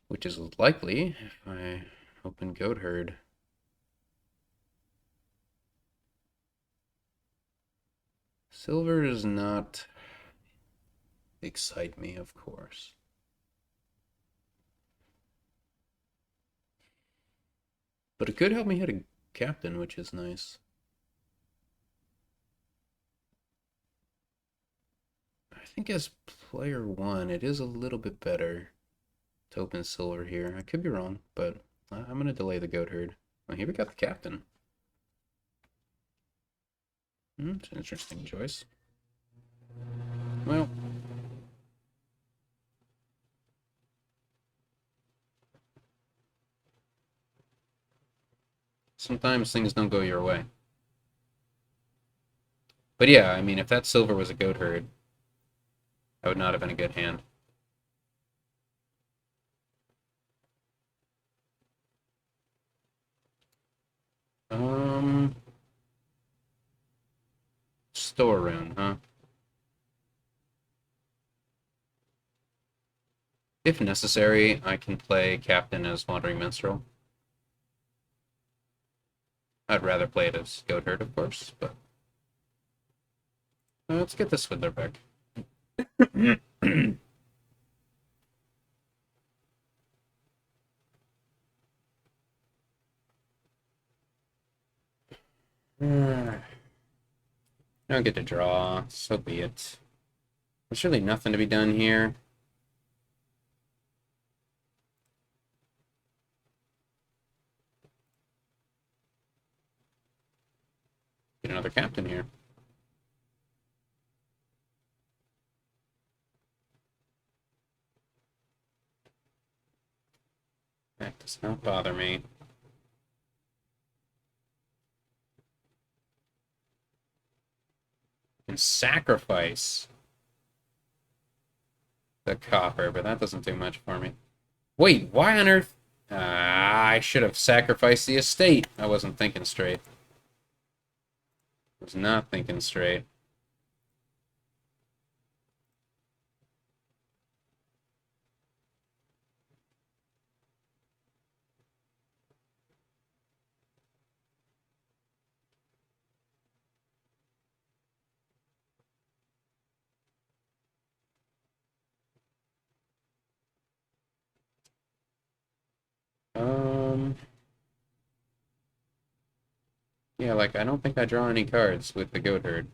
[SPEAKER 1] Which is likely if I open goat herd. Silver does not excite me, of course. But it could help me hit a captain, which is nice. I think as player 1, it is a little bit better to open silver here. I could be wrong, but I'm going to delay the goat herd. Well, here we got the captain. It's an interesting choice. Well, sometimes things don't go your way. But yeah, I mean, if that silver was a goat herd, that would not have been a good hand. Store rune, huh? If necessary, I can play captain as Wandering Minstrel. I'd rather play it as goat herd, of course, but let's get the Swindler back. I don't get to draw, so be it. There's really nothing to be done here. Get another captain here. That does not bother me. And sacrifice the copper, but that doesn't do much for me. Wait, why on earth? I should have sacrificed the estate. I wasn't thinking straight. I was not thinking straight. Yeah, like, I don't think I draw any cards with the goat herd.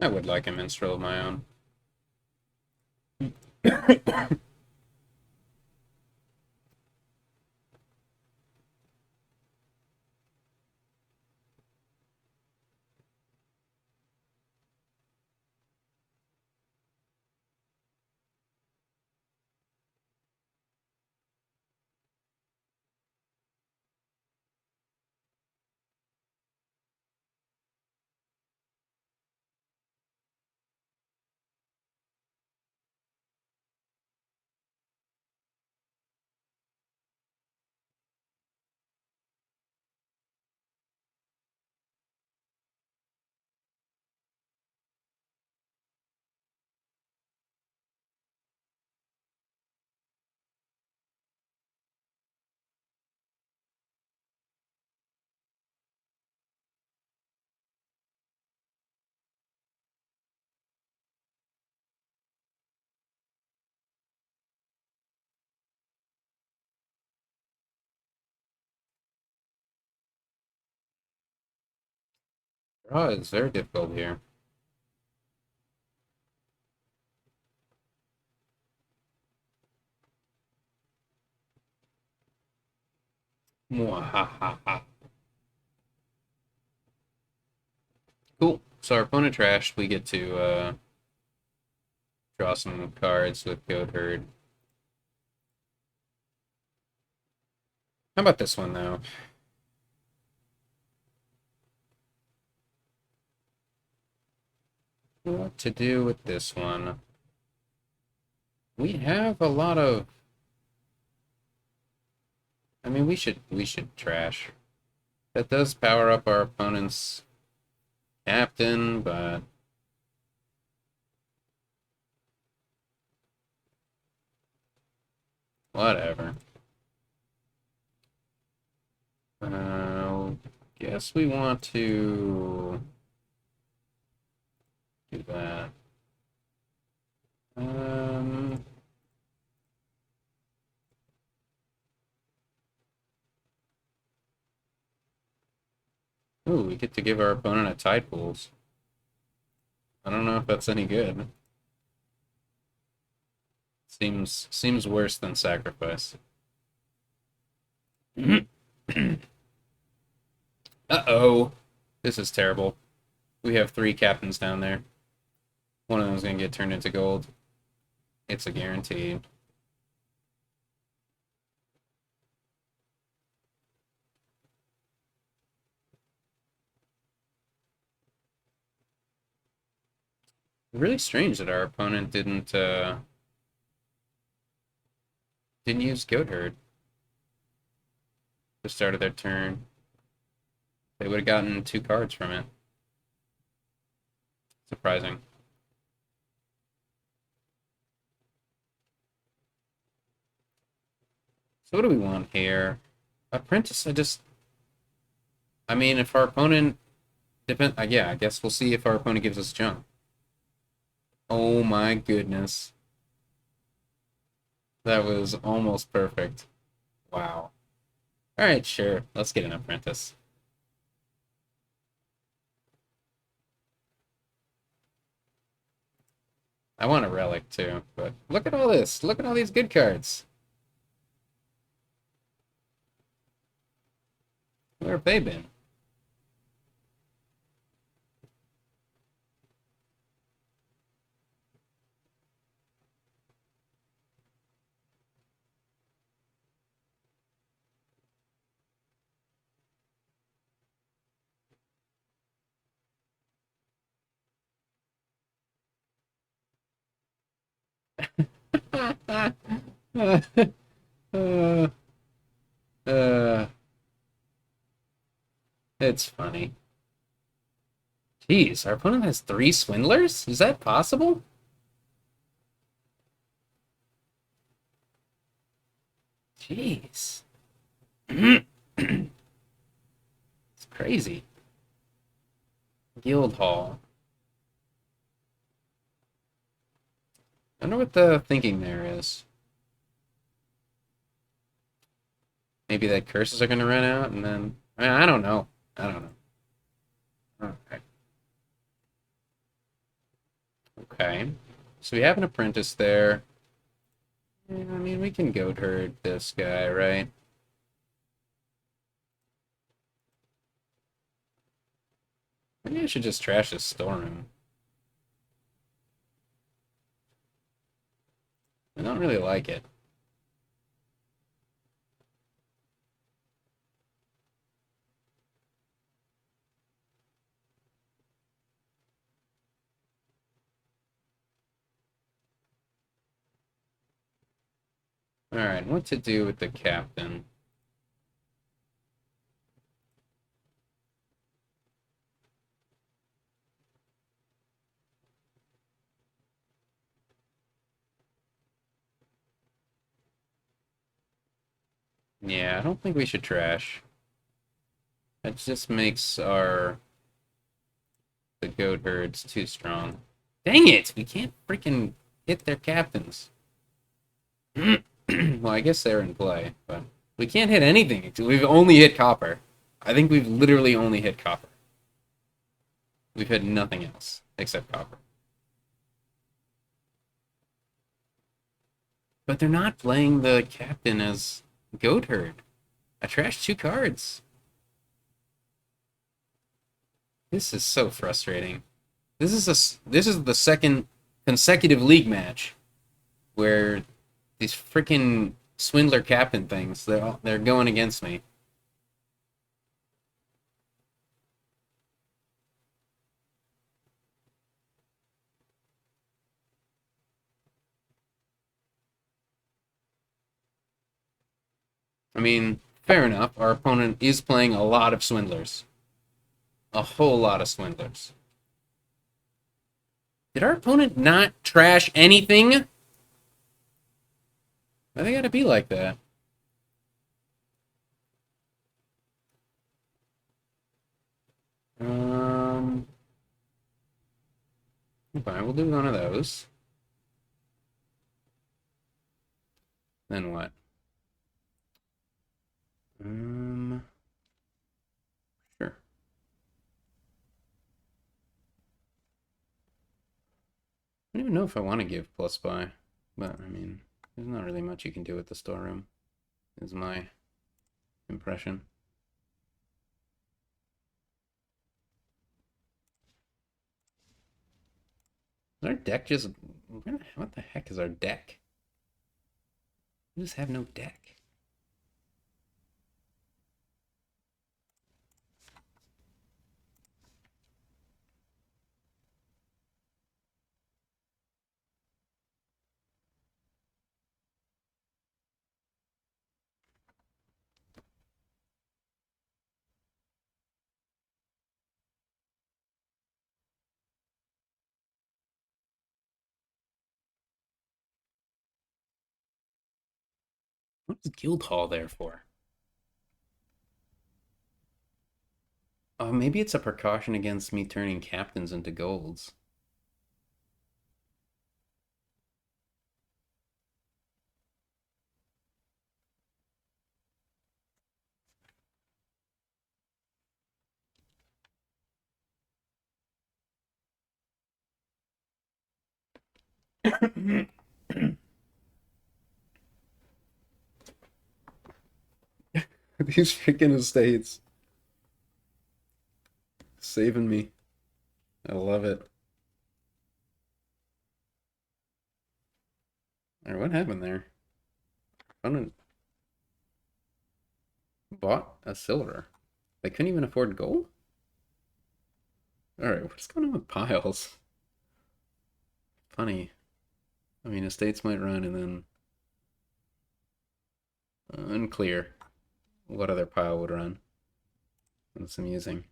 [SPEAKER 1] I would like a minstrel of my own. Draw is very difficult here. Mwahaha. Cool. So our opponent trashed. We get to draw some cards with Goat Herd. How about this one, though? What to do with this one? We have a lot of... I mean, we should trash. That does power up our opponent's captain, but... whatever. Guess we want to do that. Ooh, we get to give our opponent a Tide Pools. I don't know if that's any good. Seems worse than Sacrifice. Uh-oh. This is terrible. We have 3 captains down there. One of them is going to get turned into gold. It's a guarantee. Really strange that our opponent didn't use Goat Herd at the start of their turn. They would have gotten 2 cards from it. Surprising. So what do we want here? Apprentice, I mean, if our opponent yeah, I guess we'll see if our opponent gives us jump. Oh my goodness. That was almost perfect. Wow. Alright, sure. Let's get an apprentice. I want a relic too, but look at all this. Look at all these good cards. Where have they been? uh, uh, it's funny. Jeez, our opponent has 3 Swindlers? Is that possible? Jeez. It's crazy. Guild Hall. I wonder what the thinking there is. Maybe that curses are going to run out, and then... I don't know. I don't know. Okay. Okay. So we have an apprentice there. Yeah, I mean, we can goat herd this guy, right? Maybe I should just trash his storeroom. I don't really like it. Alright, what to do with the captain? Yeah, I don't think we should trash. That just makes the goat herds too strong. Dang it! We can't freaking hit their captains. Well, I guess they're in play, but we can't hit anything. We've only hit copper. I think we've literally only hit copper. We've hit nothing else except copper. But they're not playing the captain as goat herd. I trashed 2 cards. This is so frustrating. This is the second consecutive league match where these freaking Swindler captain things they're going against me. I mean, fair enough. Our opponent is playing a lot of Swindlers. A whole lot of Swindlers. Did our opponent not trash anything? Why they gotta be like that? Um, fine, we'll do one of those. Then what? Sure. I don't even know if I want to give plus buy, but I mean, there's not really much you can do with the storeroom, is my impression. Is our deck just... What the heck is our deck? We just have no deck. What's Guildhall there for? Oh, maybe it's a precaution against me turning captains into golds. These freaking estates. Saving me. I love it. Alright, what happened there? Opponent bought a silver. They couldn't even afford gold? Alright, what's going on with piles? Funny. I mean, estates might run and then... unclear what other pile would run. That's amusing.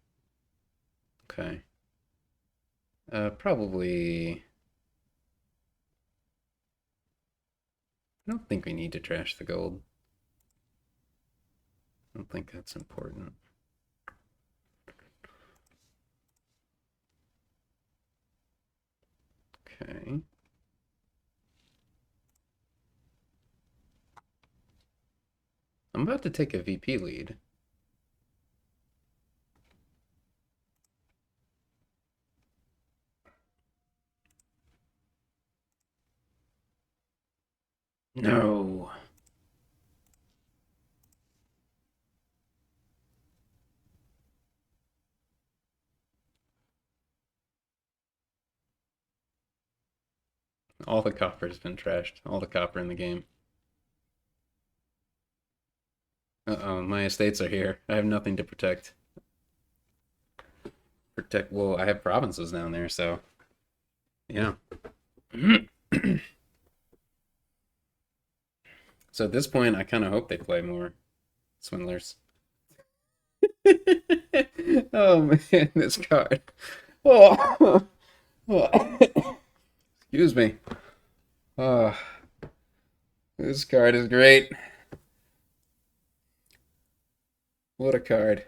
[SPEAKER 1] Okay. Probably... I don't think we need to trash the gold. I don't think that's important. Okay. I'm about to take a VP lead. No. All the copper's been trashed. All the copper in the game. Uh-oh, my estates are here. I have nothing to protect. Well, I have provinces down there, so yeah. So at this point, I kind of hope they play more swindlers. Oh man, this card. Oh, excuse me. Oh, this card is great. What a card.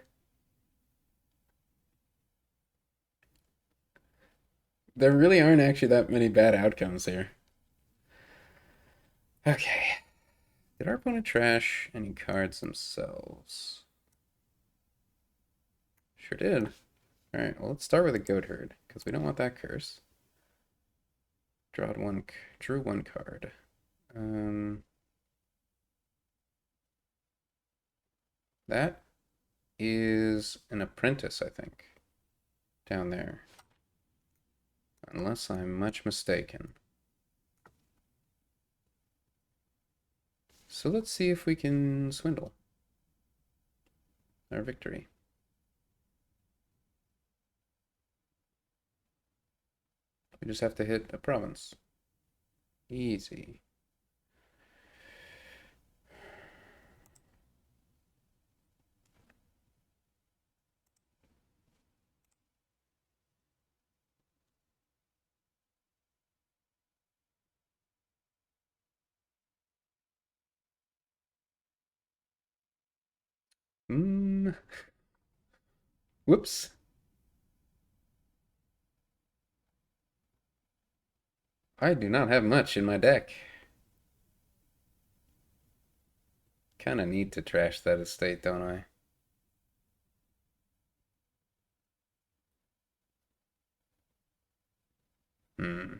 [SPEAKER 1] There really aren't actually that many bad outcomes here. Okay. Did our opponent trash any cards themselves? Sure did. Alright, well, let's start with a goat herd, because we don't want that curse. Drew one card. That is an apprentice, I think, down there. Unless I'm much mistaken. So let's see if we can swindle our victory. We just have to hit a province. Easy. Whoops. I do not have much in my deck. Kind of need to trash that estate, don't I? Hmm.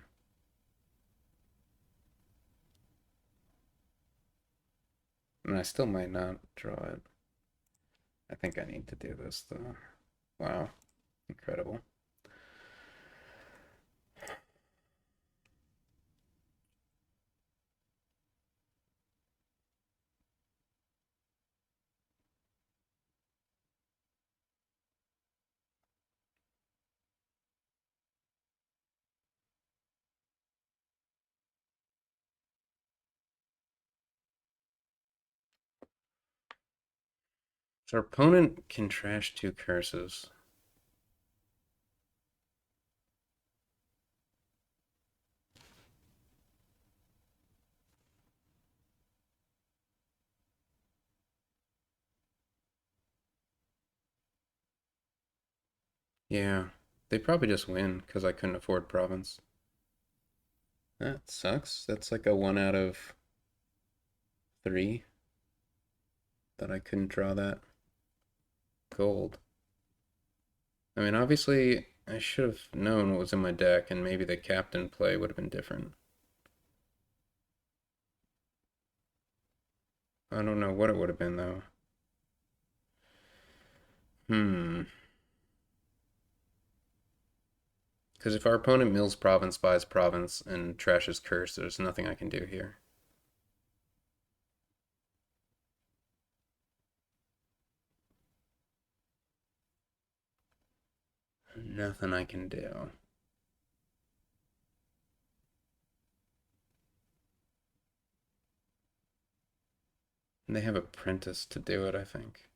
[SPEAKER 1] And I still might not draw it. I think I need to do this, though. Wow. Incredible. So our opponent can trash two curses. Yeah. They probably just win because I couldn't afford province. That sucks. That's like a 1 out of 3 that I couldn't draw that gold. I mean, obviously, I should have known what was in my deck, and maybe the captain play would have been different. I don't know what it would have been, though. Hmm. Because if our opponent mills province, buys province, and trashes curse, there's nothing I can do here. Nothing I can do. And they have apprentice to do it, I think.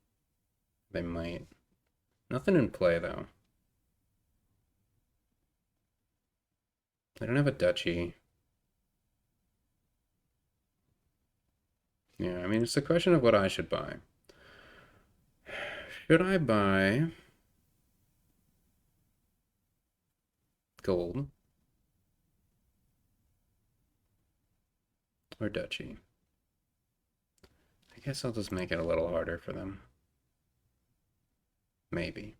[SPEAKER 1] They might. Nothing in play, though. They don't have a duchy. Yeah, I mean, it's a question of what I should buy. Should I buy gold or duchy? I guess I'll just make it a little harder for them. Maybe.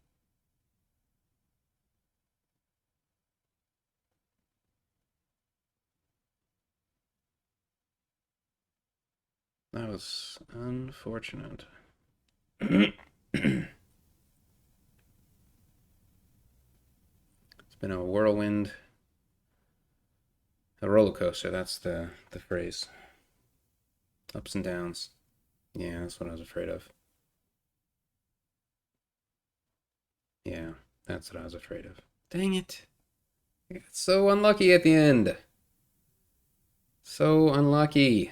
[SPEAKER 1] That was unfortunate. It's been a whirlwind, a roller coaster. That's the phrase. Ups and downs. Yeah, that's what I was afraid of. Yeah, that's what I was afraid of. Dang it. I got so unlucky at the end. So unlucky.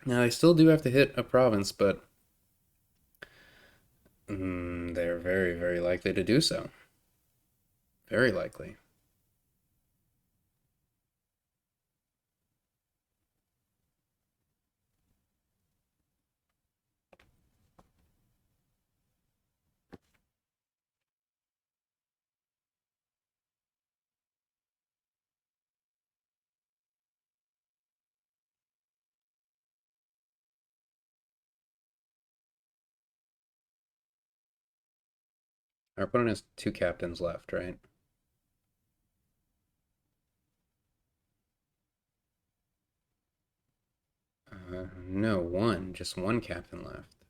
[SPEAKER 1] Now, I still do have to hit a province, but they're very, very likely to do so. Very likely. Our opponent has two captains left, right? No, one. Just one captain left.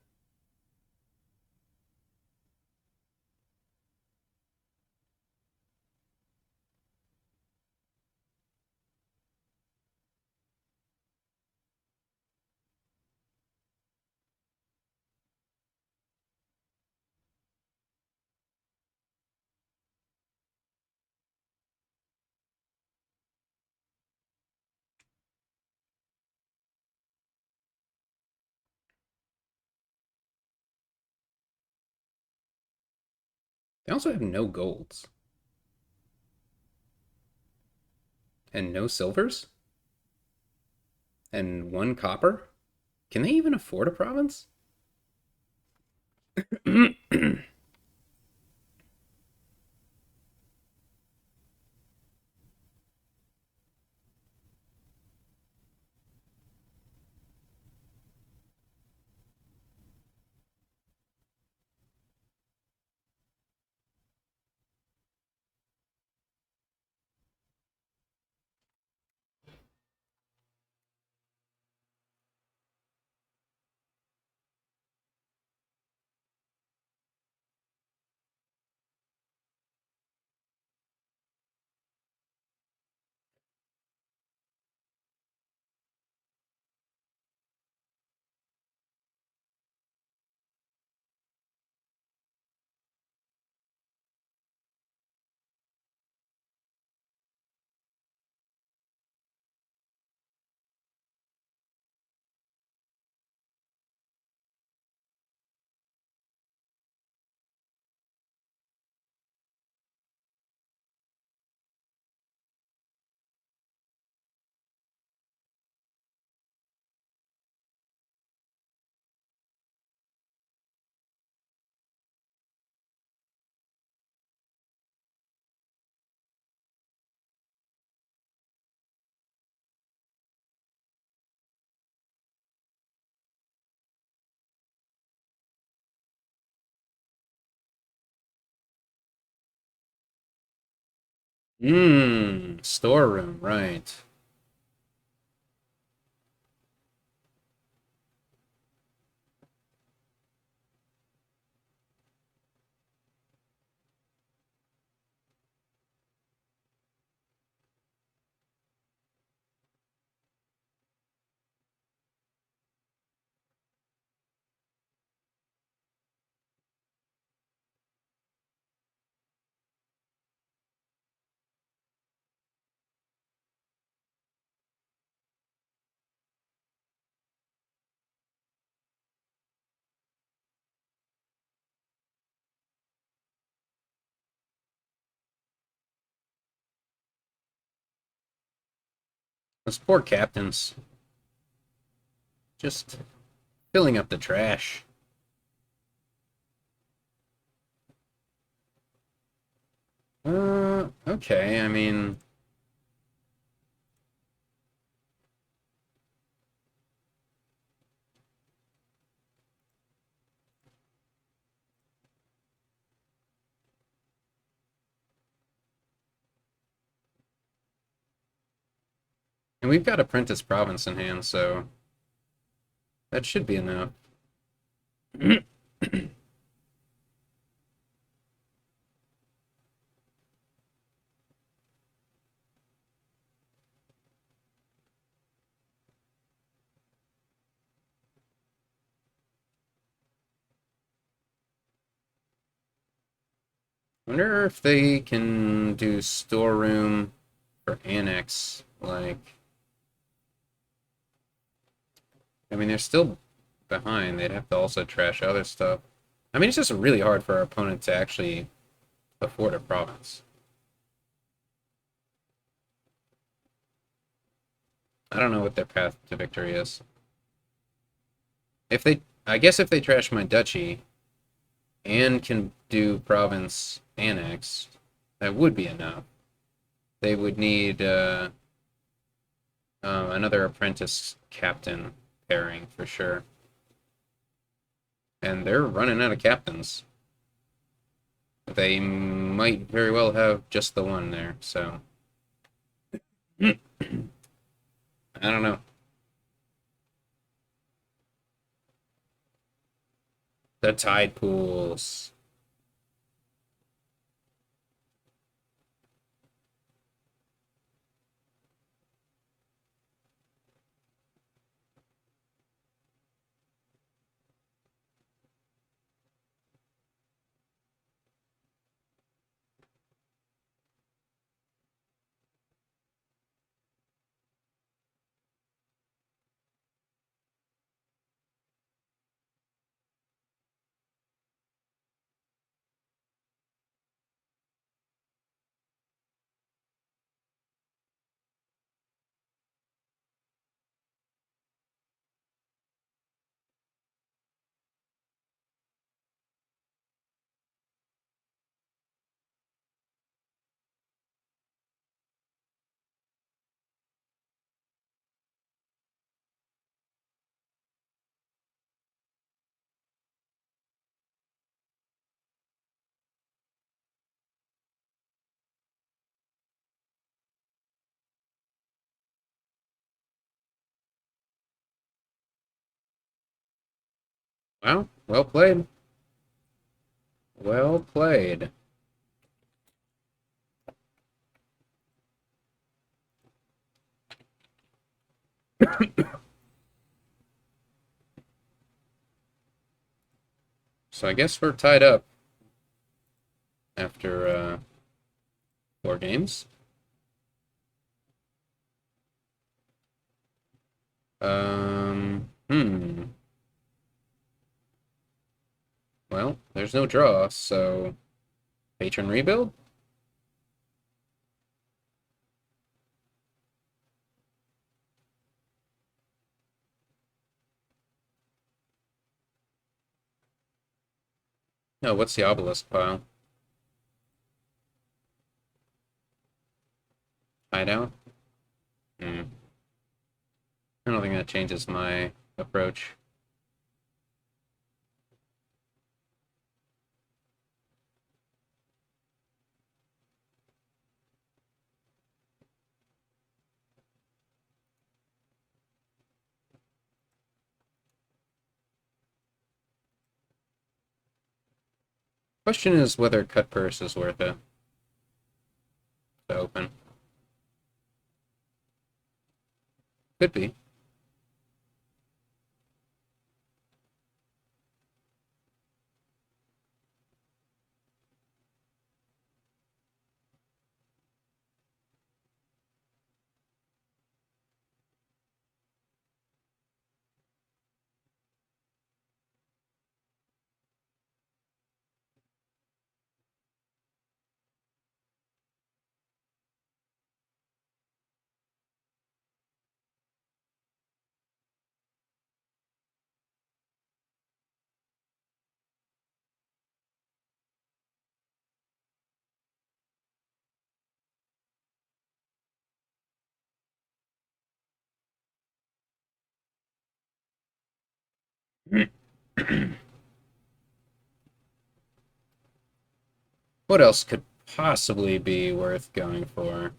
[SPEAKER 1] They also have no golds and no silvers and one copper. Can they even afford a province? Storeroom, right. Those poor captains. Just filling up the trash. Okay, I mean, And we've got Apprentice Province in hand, so that should be enough. Wonder if they can do storeroom for annex. Like, I mean, they're still behind. They'd have to also trash other stuff. I mean, it's just really hard for our opponent to actually afford a province. I don't know what their path to victory is. If they, I guess if they trash my duchy and can do province annexed, that would be enough. They would need another apprentice captain pairing for sure. And they're running out of captains. They might very well have just the one there, so. I don't know. The tide pools. Well, well played. Well played. So I guess we're tied up after 4 games. Hmm. Well, there's no draw, so patron rebuild? No, what's the obelisk pile? Hideout? Hmm. I don't think that changes my approach. Question is whether cut purse is worth it to open. Could be. What else could possibly be worth going for?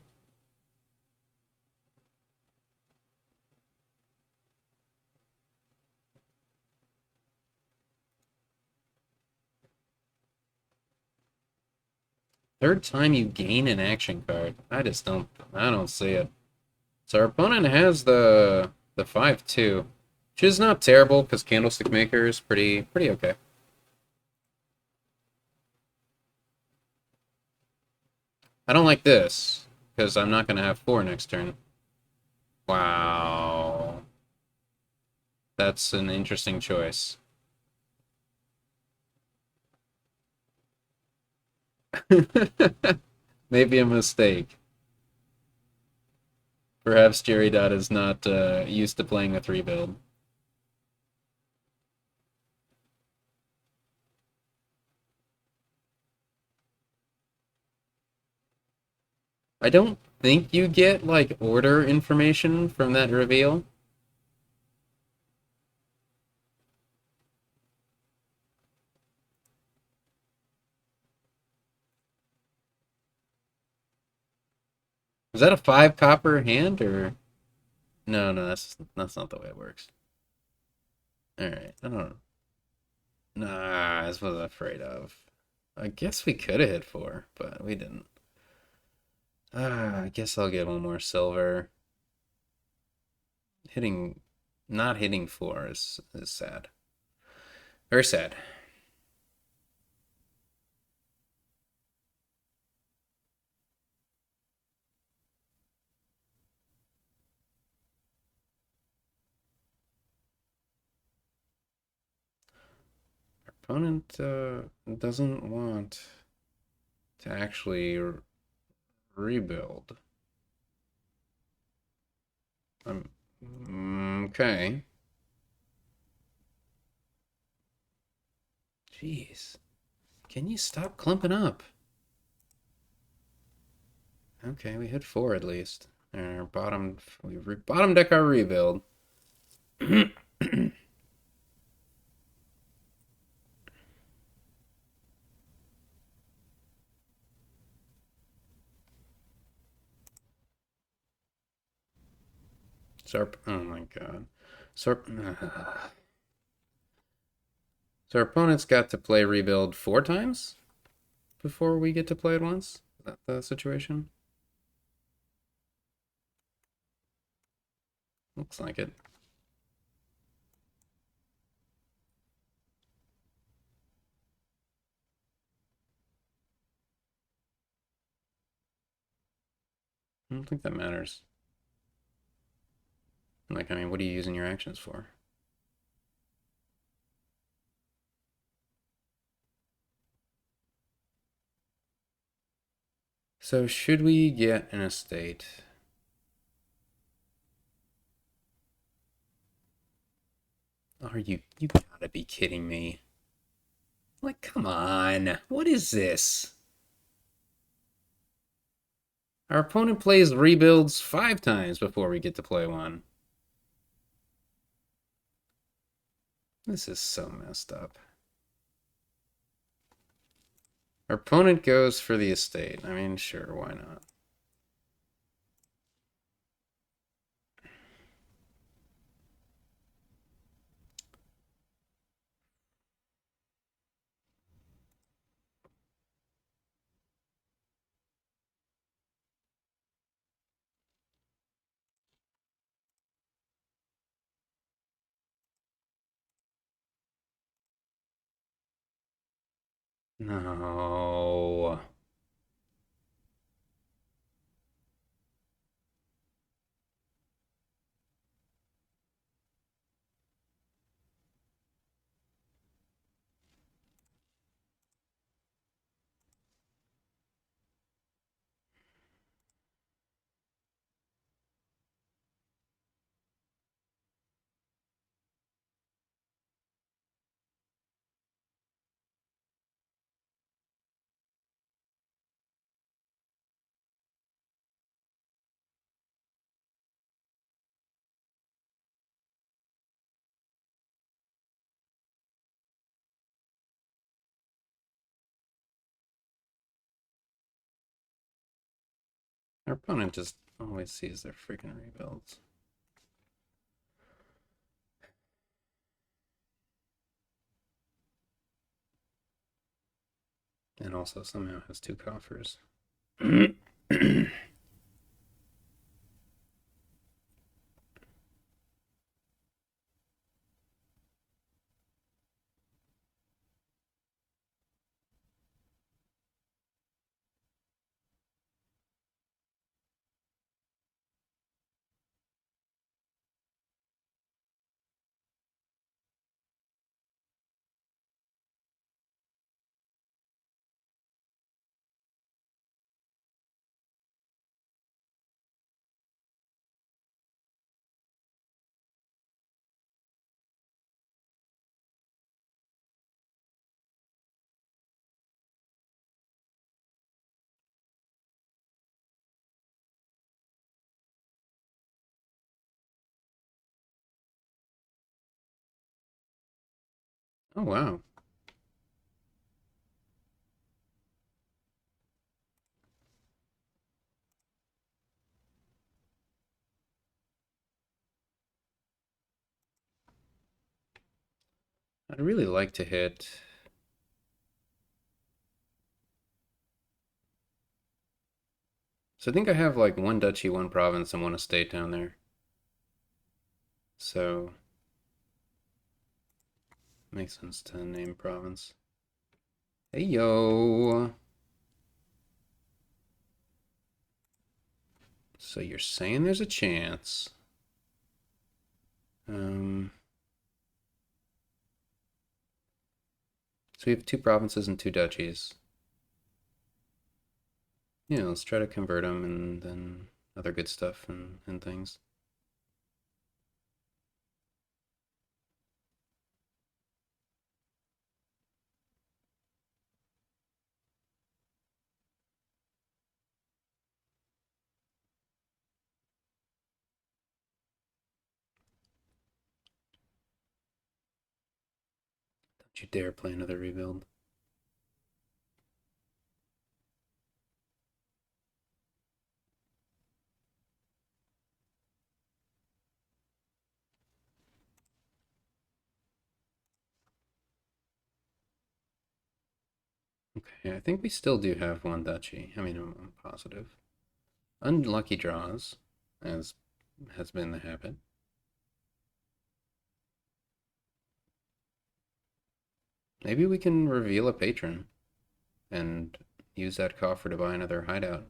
[SPEAKER 1] Third time you gain an action card. I don't see it. So our opponent has the 5-2, which is not terrible because Candlestick Maker is pretty okay. I don't like this because I'm not gonna have 4 next turn. Wow. That's an interesting choice. Maybe a mistake. Perhaps Jerrydot is not used to playing a 3 build. I don't think you get, like, order information from that reveal. Is that a 5 copper hand, or... No, that's not the way it works. Alright, I don't know. Nah, that's what I was afraid of. I guess we could have hit 4, but we didn't. I guess I'll get one more silver. Not hitting 4 is sad. Very sad. Our opponent doesn't want to actually rebuild. Okay. Jeez. Can you stop clumping up? Okay, we hit 4 at least. Our bottom deck our rebuild. Oh my god. So, so our opponent's got to play rebuild 4 times before we get to play it once? Is that the situation? Looks like it. I don't think that matters. Like, I mean, what are you using your actions for? So should we get an estate? You gotta be kidding me. Like, come on. What is this? Our opponent plays rebuilds 5 times before we get to play one. This is so messed up. Our opponent goes for the estate. I mean, sure, why not? No. Our opponent just always sees their freaking rebuilds. And also somehow has two coffers. Oh, wow. I'd really like to hit. So I think I have like one duchy, one province, and one estate down there. So makes sense to name province. Hey yo. So you're saying there's a chance. Um, so we have two provinces and two duchies. Yeah, let's try to convert them and then other good stuff and things. Don't you dare play another rebuild. Okay, I think we still do have one duchy. I mean, I'm positive. Unlucky draws, as has been the habit. Maybe we can reveal a patron and use that coffer to buy another hideout.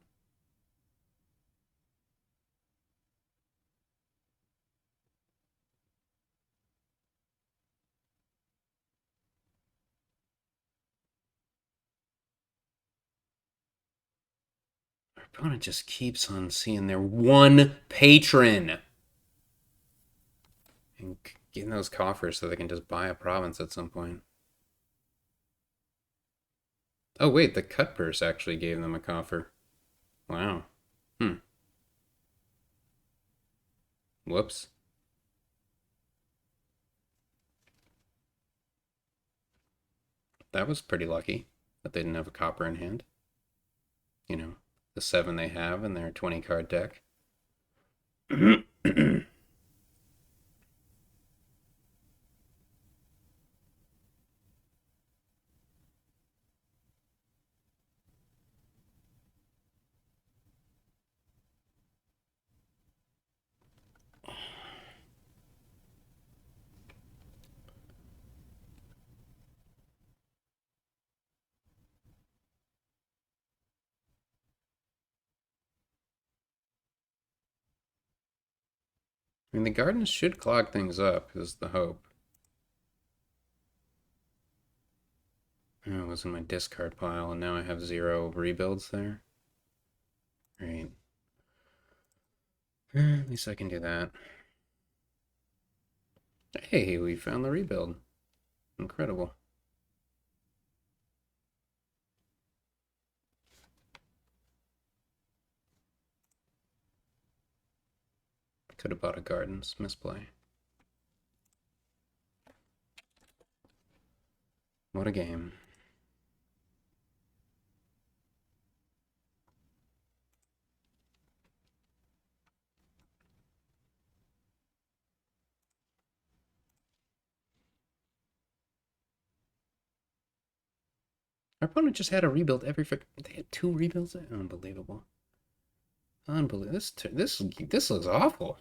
[SPEAKER 1] Our opponent just keeps on seeing their one patron and getting those coffers so they can just buy a province at some point. Oh, wait, the cut purse actually gave them a coffer. Wow. Hmm. Whoops. That was pretty lucky that they didn't have a copper in hand. You know, the 7 they have in their 20 card deck. I mean, the gardens should clog things up, is the hope. Oh, it was in my discard pile, and now I have 0 rebuilds there. Great. At least I can do that. Hey, we found the rebuild. Incredible. Could have bought a gardens. Misplay. What a game. Our opponent just had a rebuild every They had 2 rebuilds? Unbelievable. Unbelievable. This looks awful.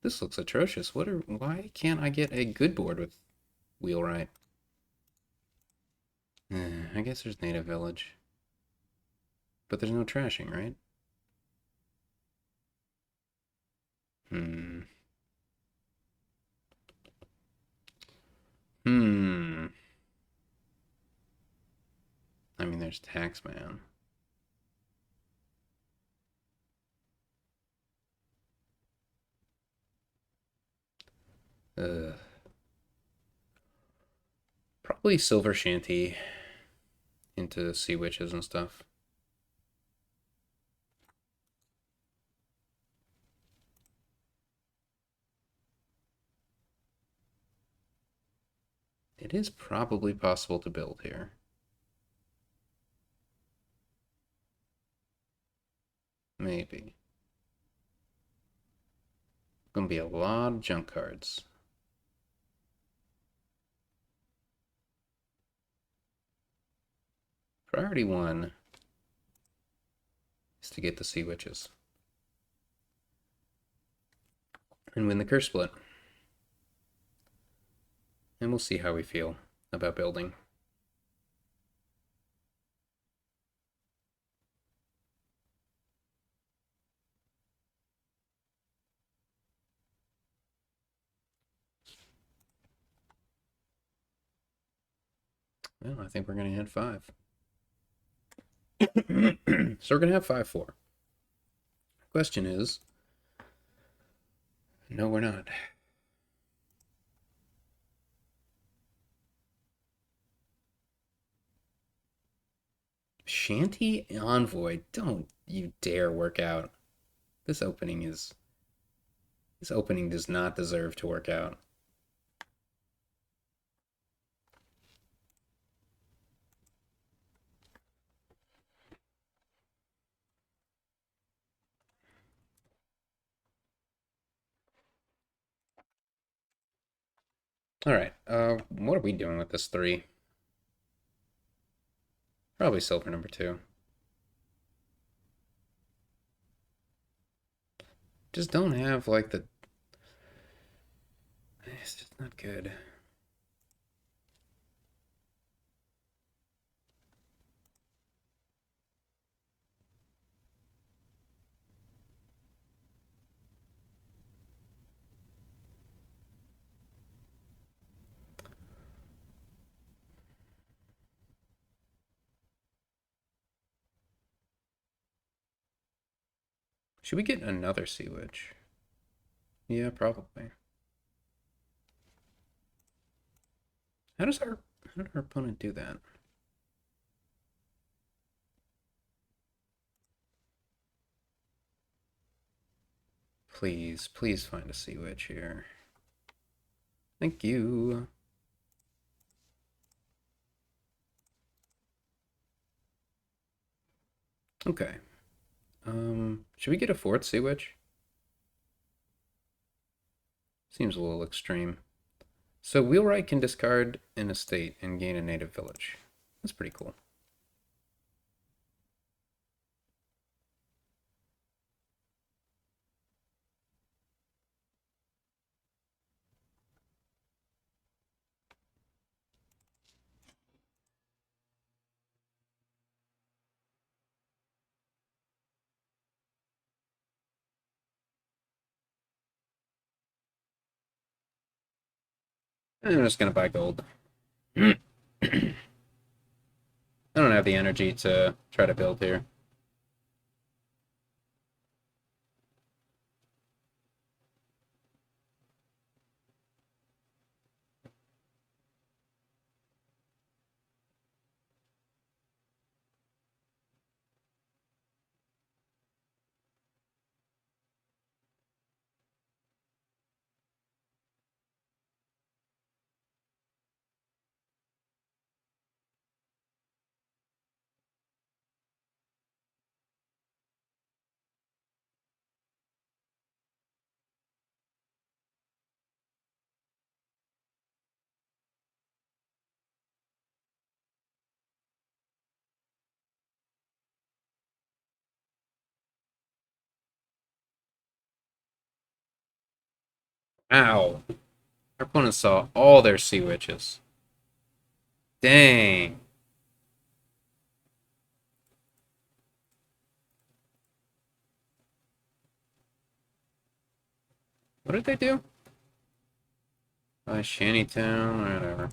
[SPEAKER 1] This looks atrocious. Why can't I get a good board with wheelwright? I guess there's native village. But there's no trashing, right? Hmm. Hmm. I mean, there's Taxman. Ugh. Probably Silver Shanty into Sea Witches and stuff. It is probably possible to build here. Maybe. Gonna be a lot of junk cards. Priority 1 is to get the Sea Witches. And win the curse split. And we'll see how we feel about building. Well, I think we're going to hit 5. So we're going to have 5-4. Question is, no, we're not. Shanty Envoy, don't you dare work out. This opening does not deserve to work out. All right. What are we doing with this 3? Probably silver number 2. Just don't have like the. It's just not good. Should we get another Sea Witch? Yeah, probably. How did our opponent do that? Please, please find a Sea Witch here. Thank you. Okay. Should we get a 4th Sea Witch? Seems a little extreme. So Wheelwright can discard an estate and gain a native village. That's pretty cool. I'm just gonna buy gold. I don't have the energy to try to build here. Ow. Our opponent saw all their sea witches. Dang. What did they do? Shantytown, whatever.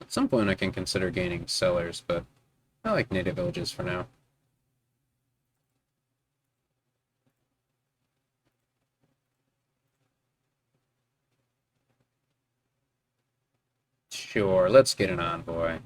[SPEAKER 1] At some point I can consider gaining cellars, but I like native villages for now. Sure, let's get an envoy.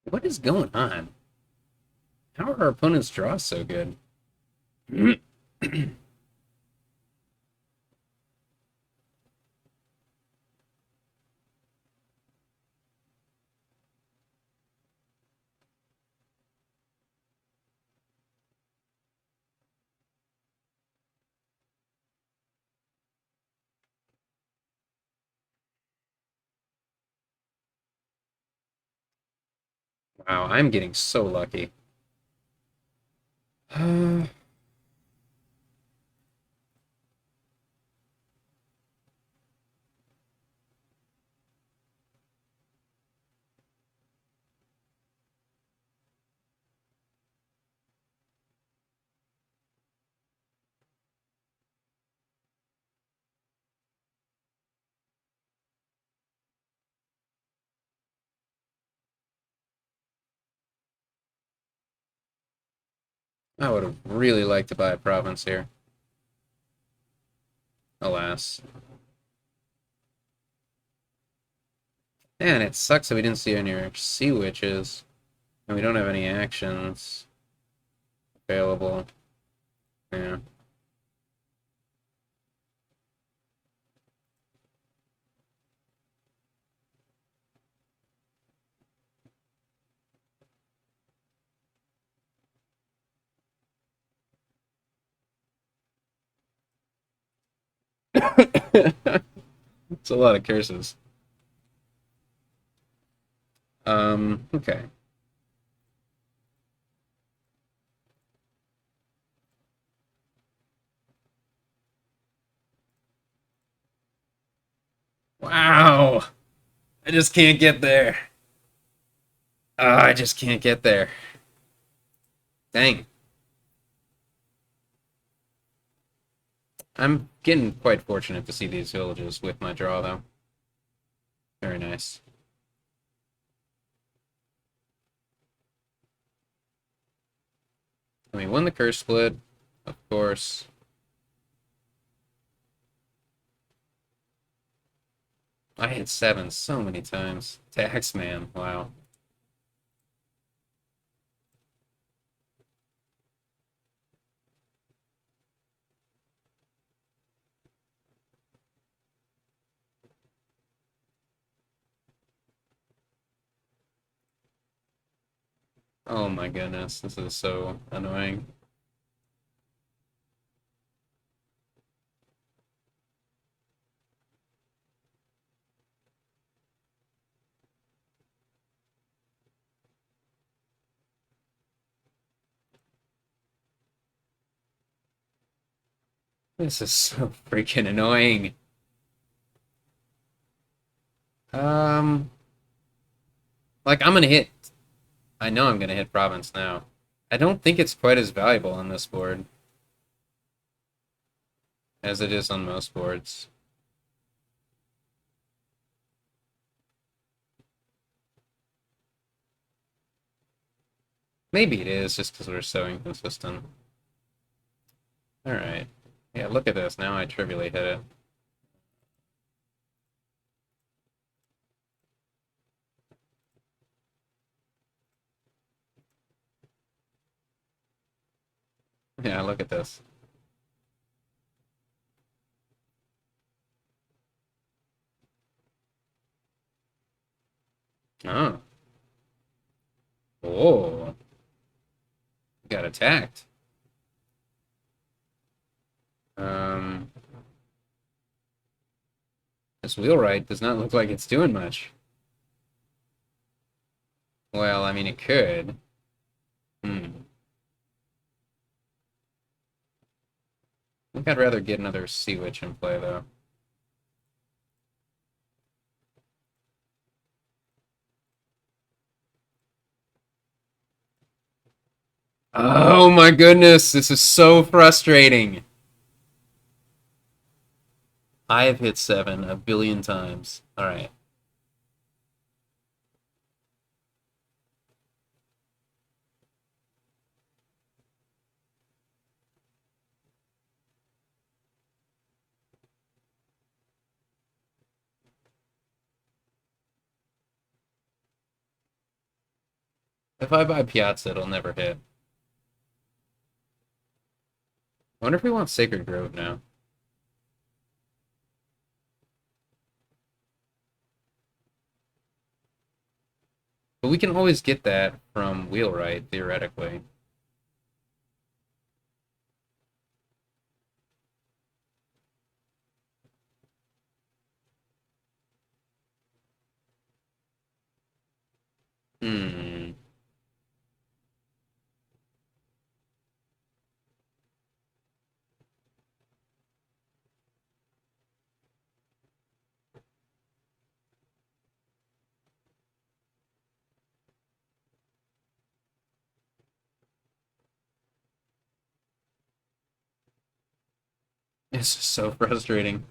[SPEAKER 1] What is going on? How are our opponents' draws so good? Wow, I'm getting so lucky. I would have really liked to buy a province here. Alas. And it sucks that we didn't see any sea witches. And we don't have any actions available. Yeah. It's a lot of curses. Okay. Wow! I just can't get there. I just can't get there. Dang. I'm getting quite fortunate to see these villages with my draw, though. Very nice. I mean, won the curse split, of course. I hit 7 so many times. Taxman, wow. Oh my goodness, this is so annoying. This is so freaking annoying. Um, like I'm gonna hit. I know I'm gonna hit province now. I don't think it's quite as valuable on this board as it is on most boards. Maybe it is just because we're so inconsistent. Alright. Yeah, look at this. Now I trivially hit it. Yeah, look at this. Oh. Oh. Got attacked. Um, this wheelwright does not look like it's doing much. Well, I mean, it could. Hmm. I think I'd rather get another Sea Witch in play, though. Oh my goodness, this is so frustrating. I have hit 7 a billion times. All right. If I buy Piazza, it'll never hit. I wonder if we want Sacred Grove now. But we can always get that from Wheelwright, theoretically. Hmm. It's just so frustrating.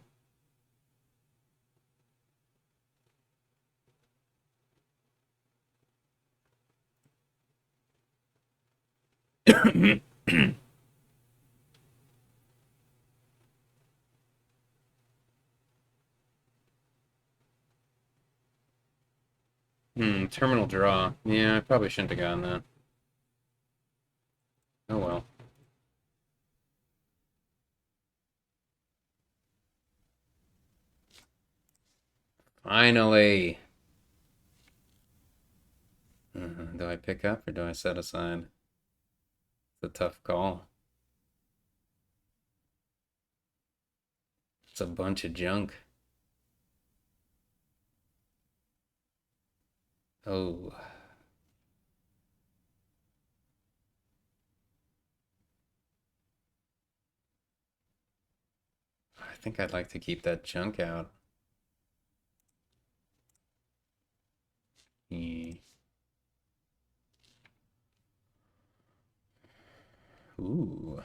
[SPEAKER 1] Terminal draw. Yeah, I probably shouldn't have gotten that. Oh well. Finally. Do I pick up or do I set aside? It's a tough call. It's a bunch of junk. Oh, I think I'd like to keep that junk out. Eh. Ooh.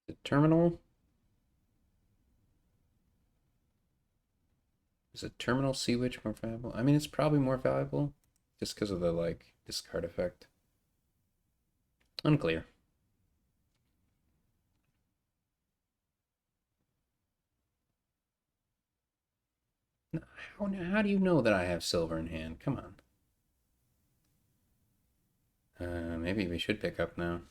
[SPEAKER 1] The terminal? Is a terminal Sea Witch more valuable? I mean, it's probably more valuable just because of the, like, discard effect. Unclear. How do you know that I have silver in hand? Come on. Maybe we should pick up now.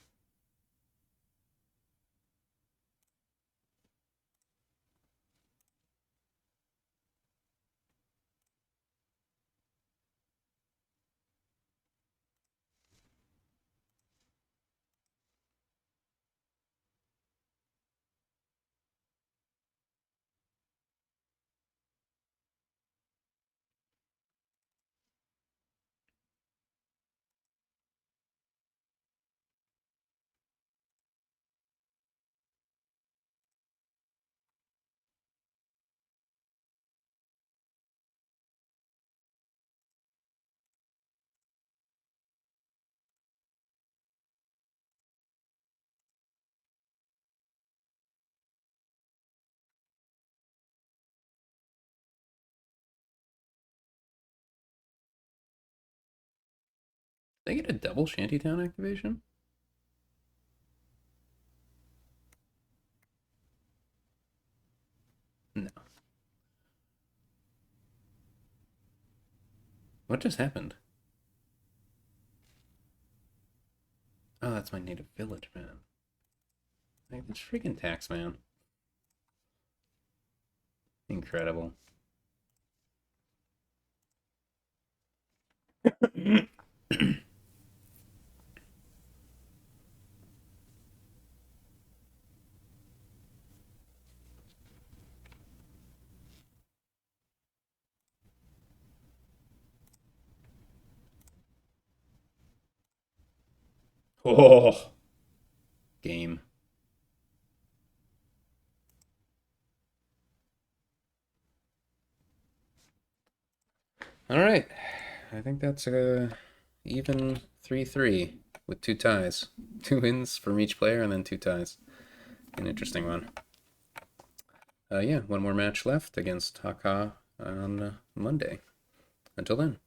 [SPEAKER 1] Did I get a double Shantytown activation? No. What just happened? Oh, that's my native village, man. Like, it's freaking tax, man. Incredible. Oh, game. All right. I think that's a even 3-3 with two ties. 2 wins from each player and then two ties. An interesting one. Yeah, one more match left against Haka on Monday. Until then.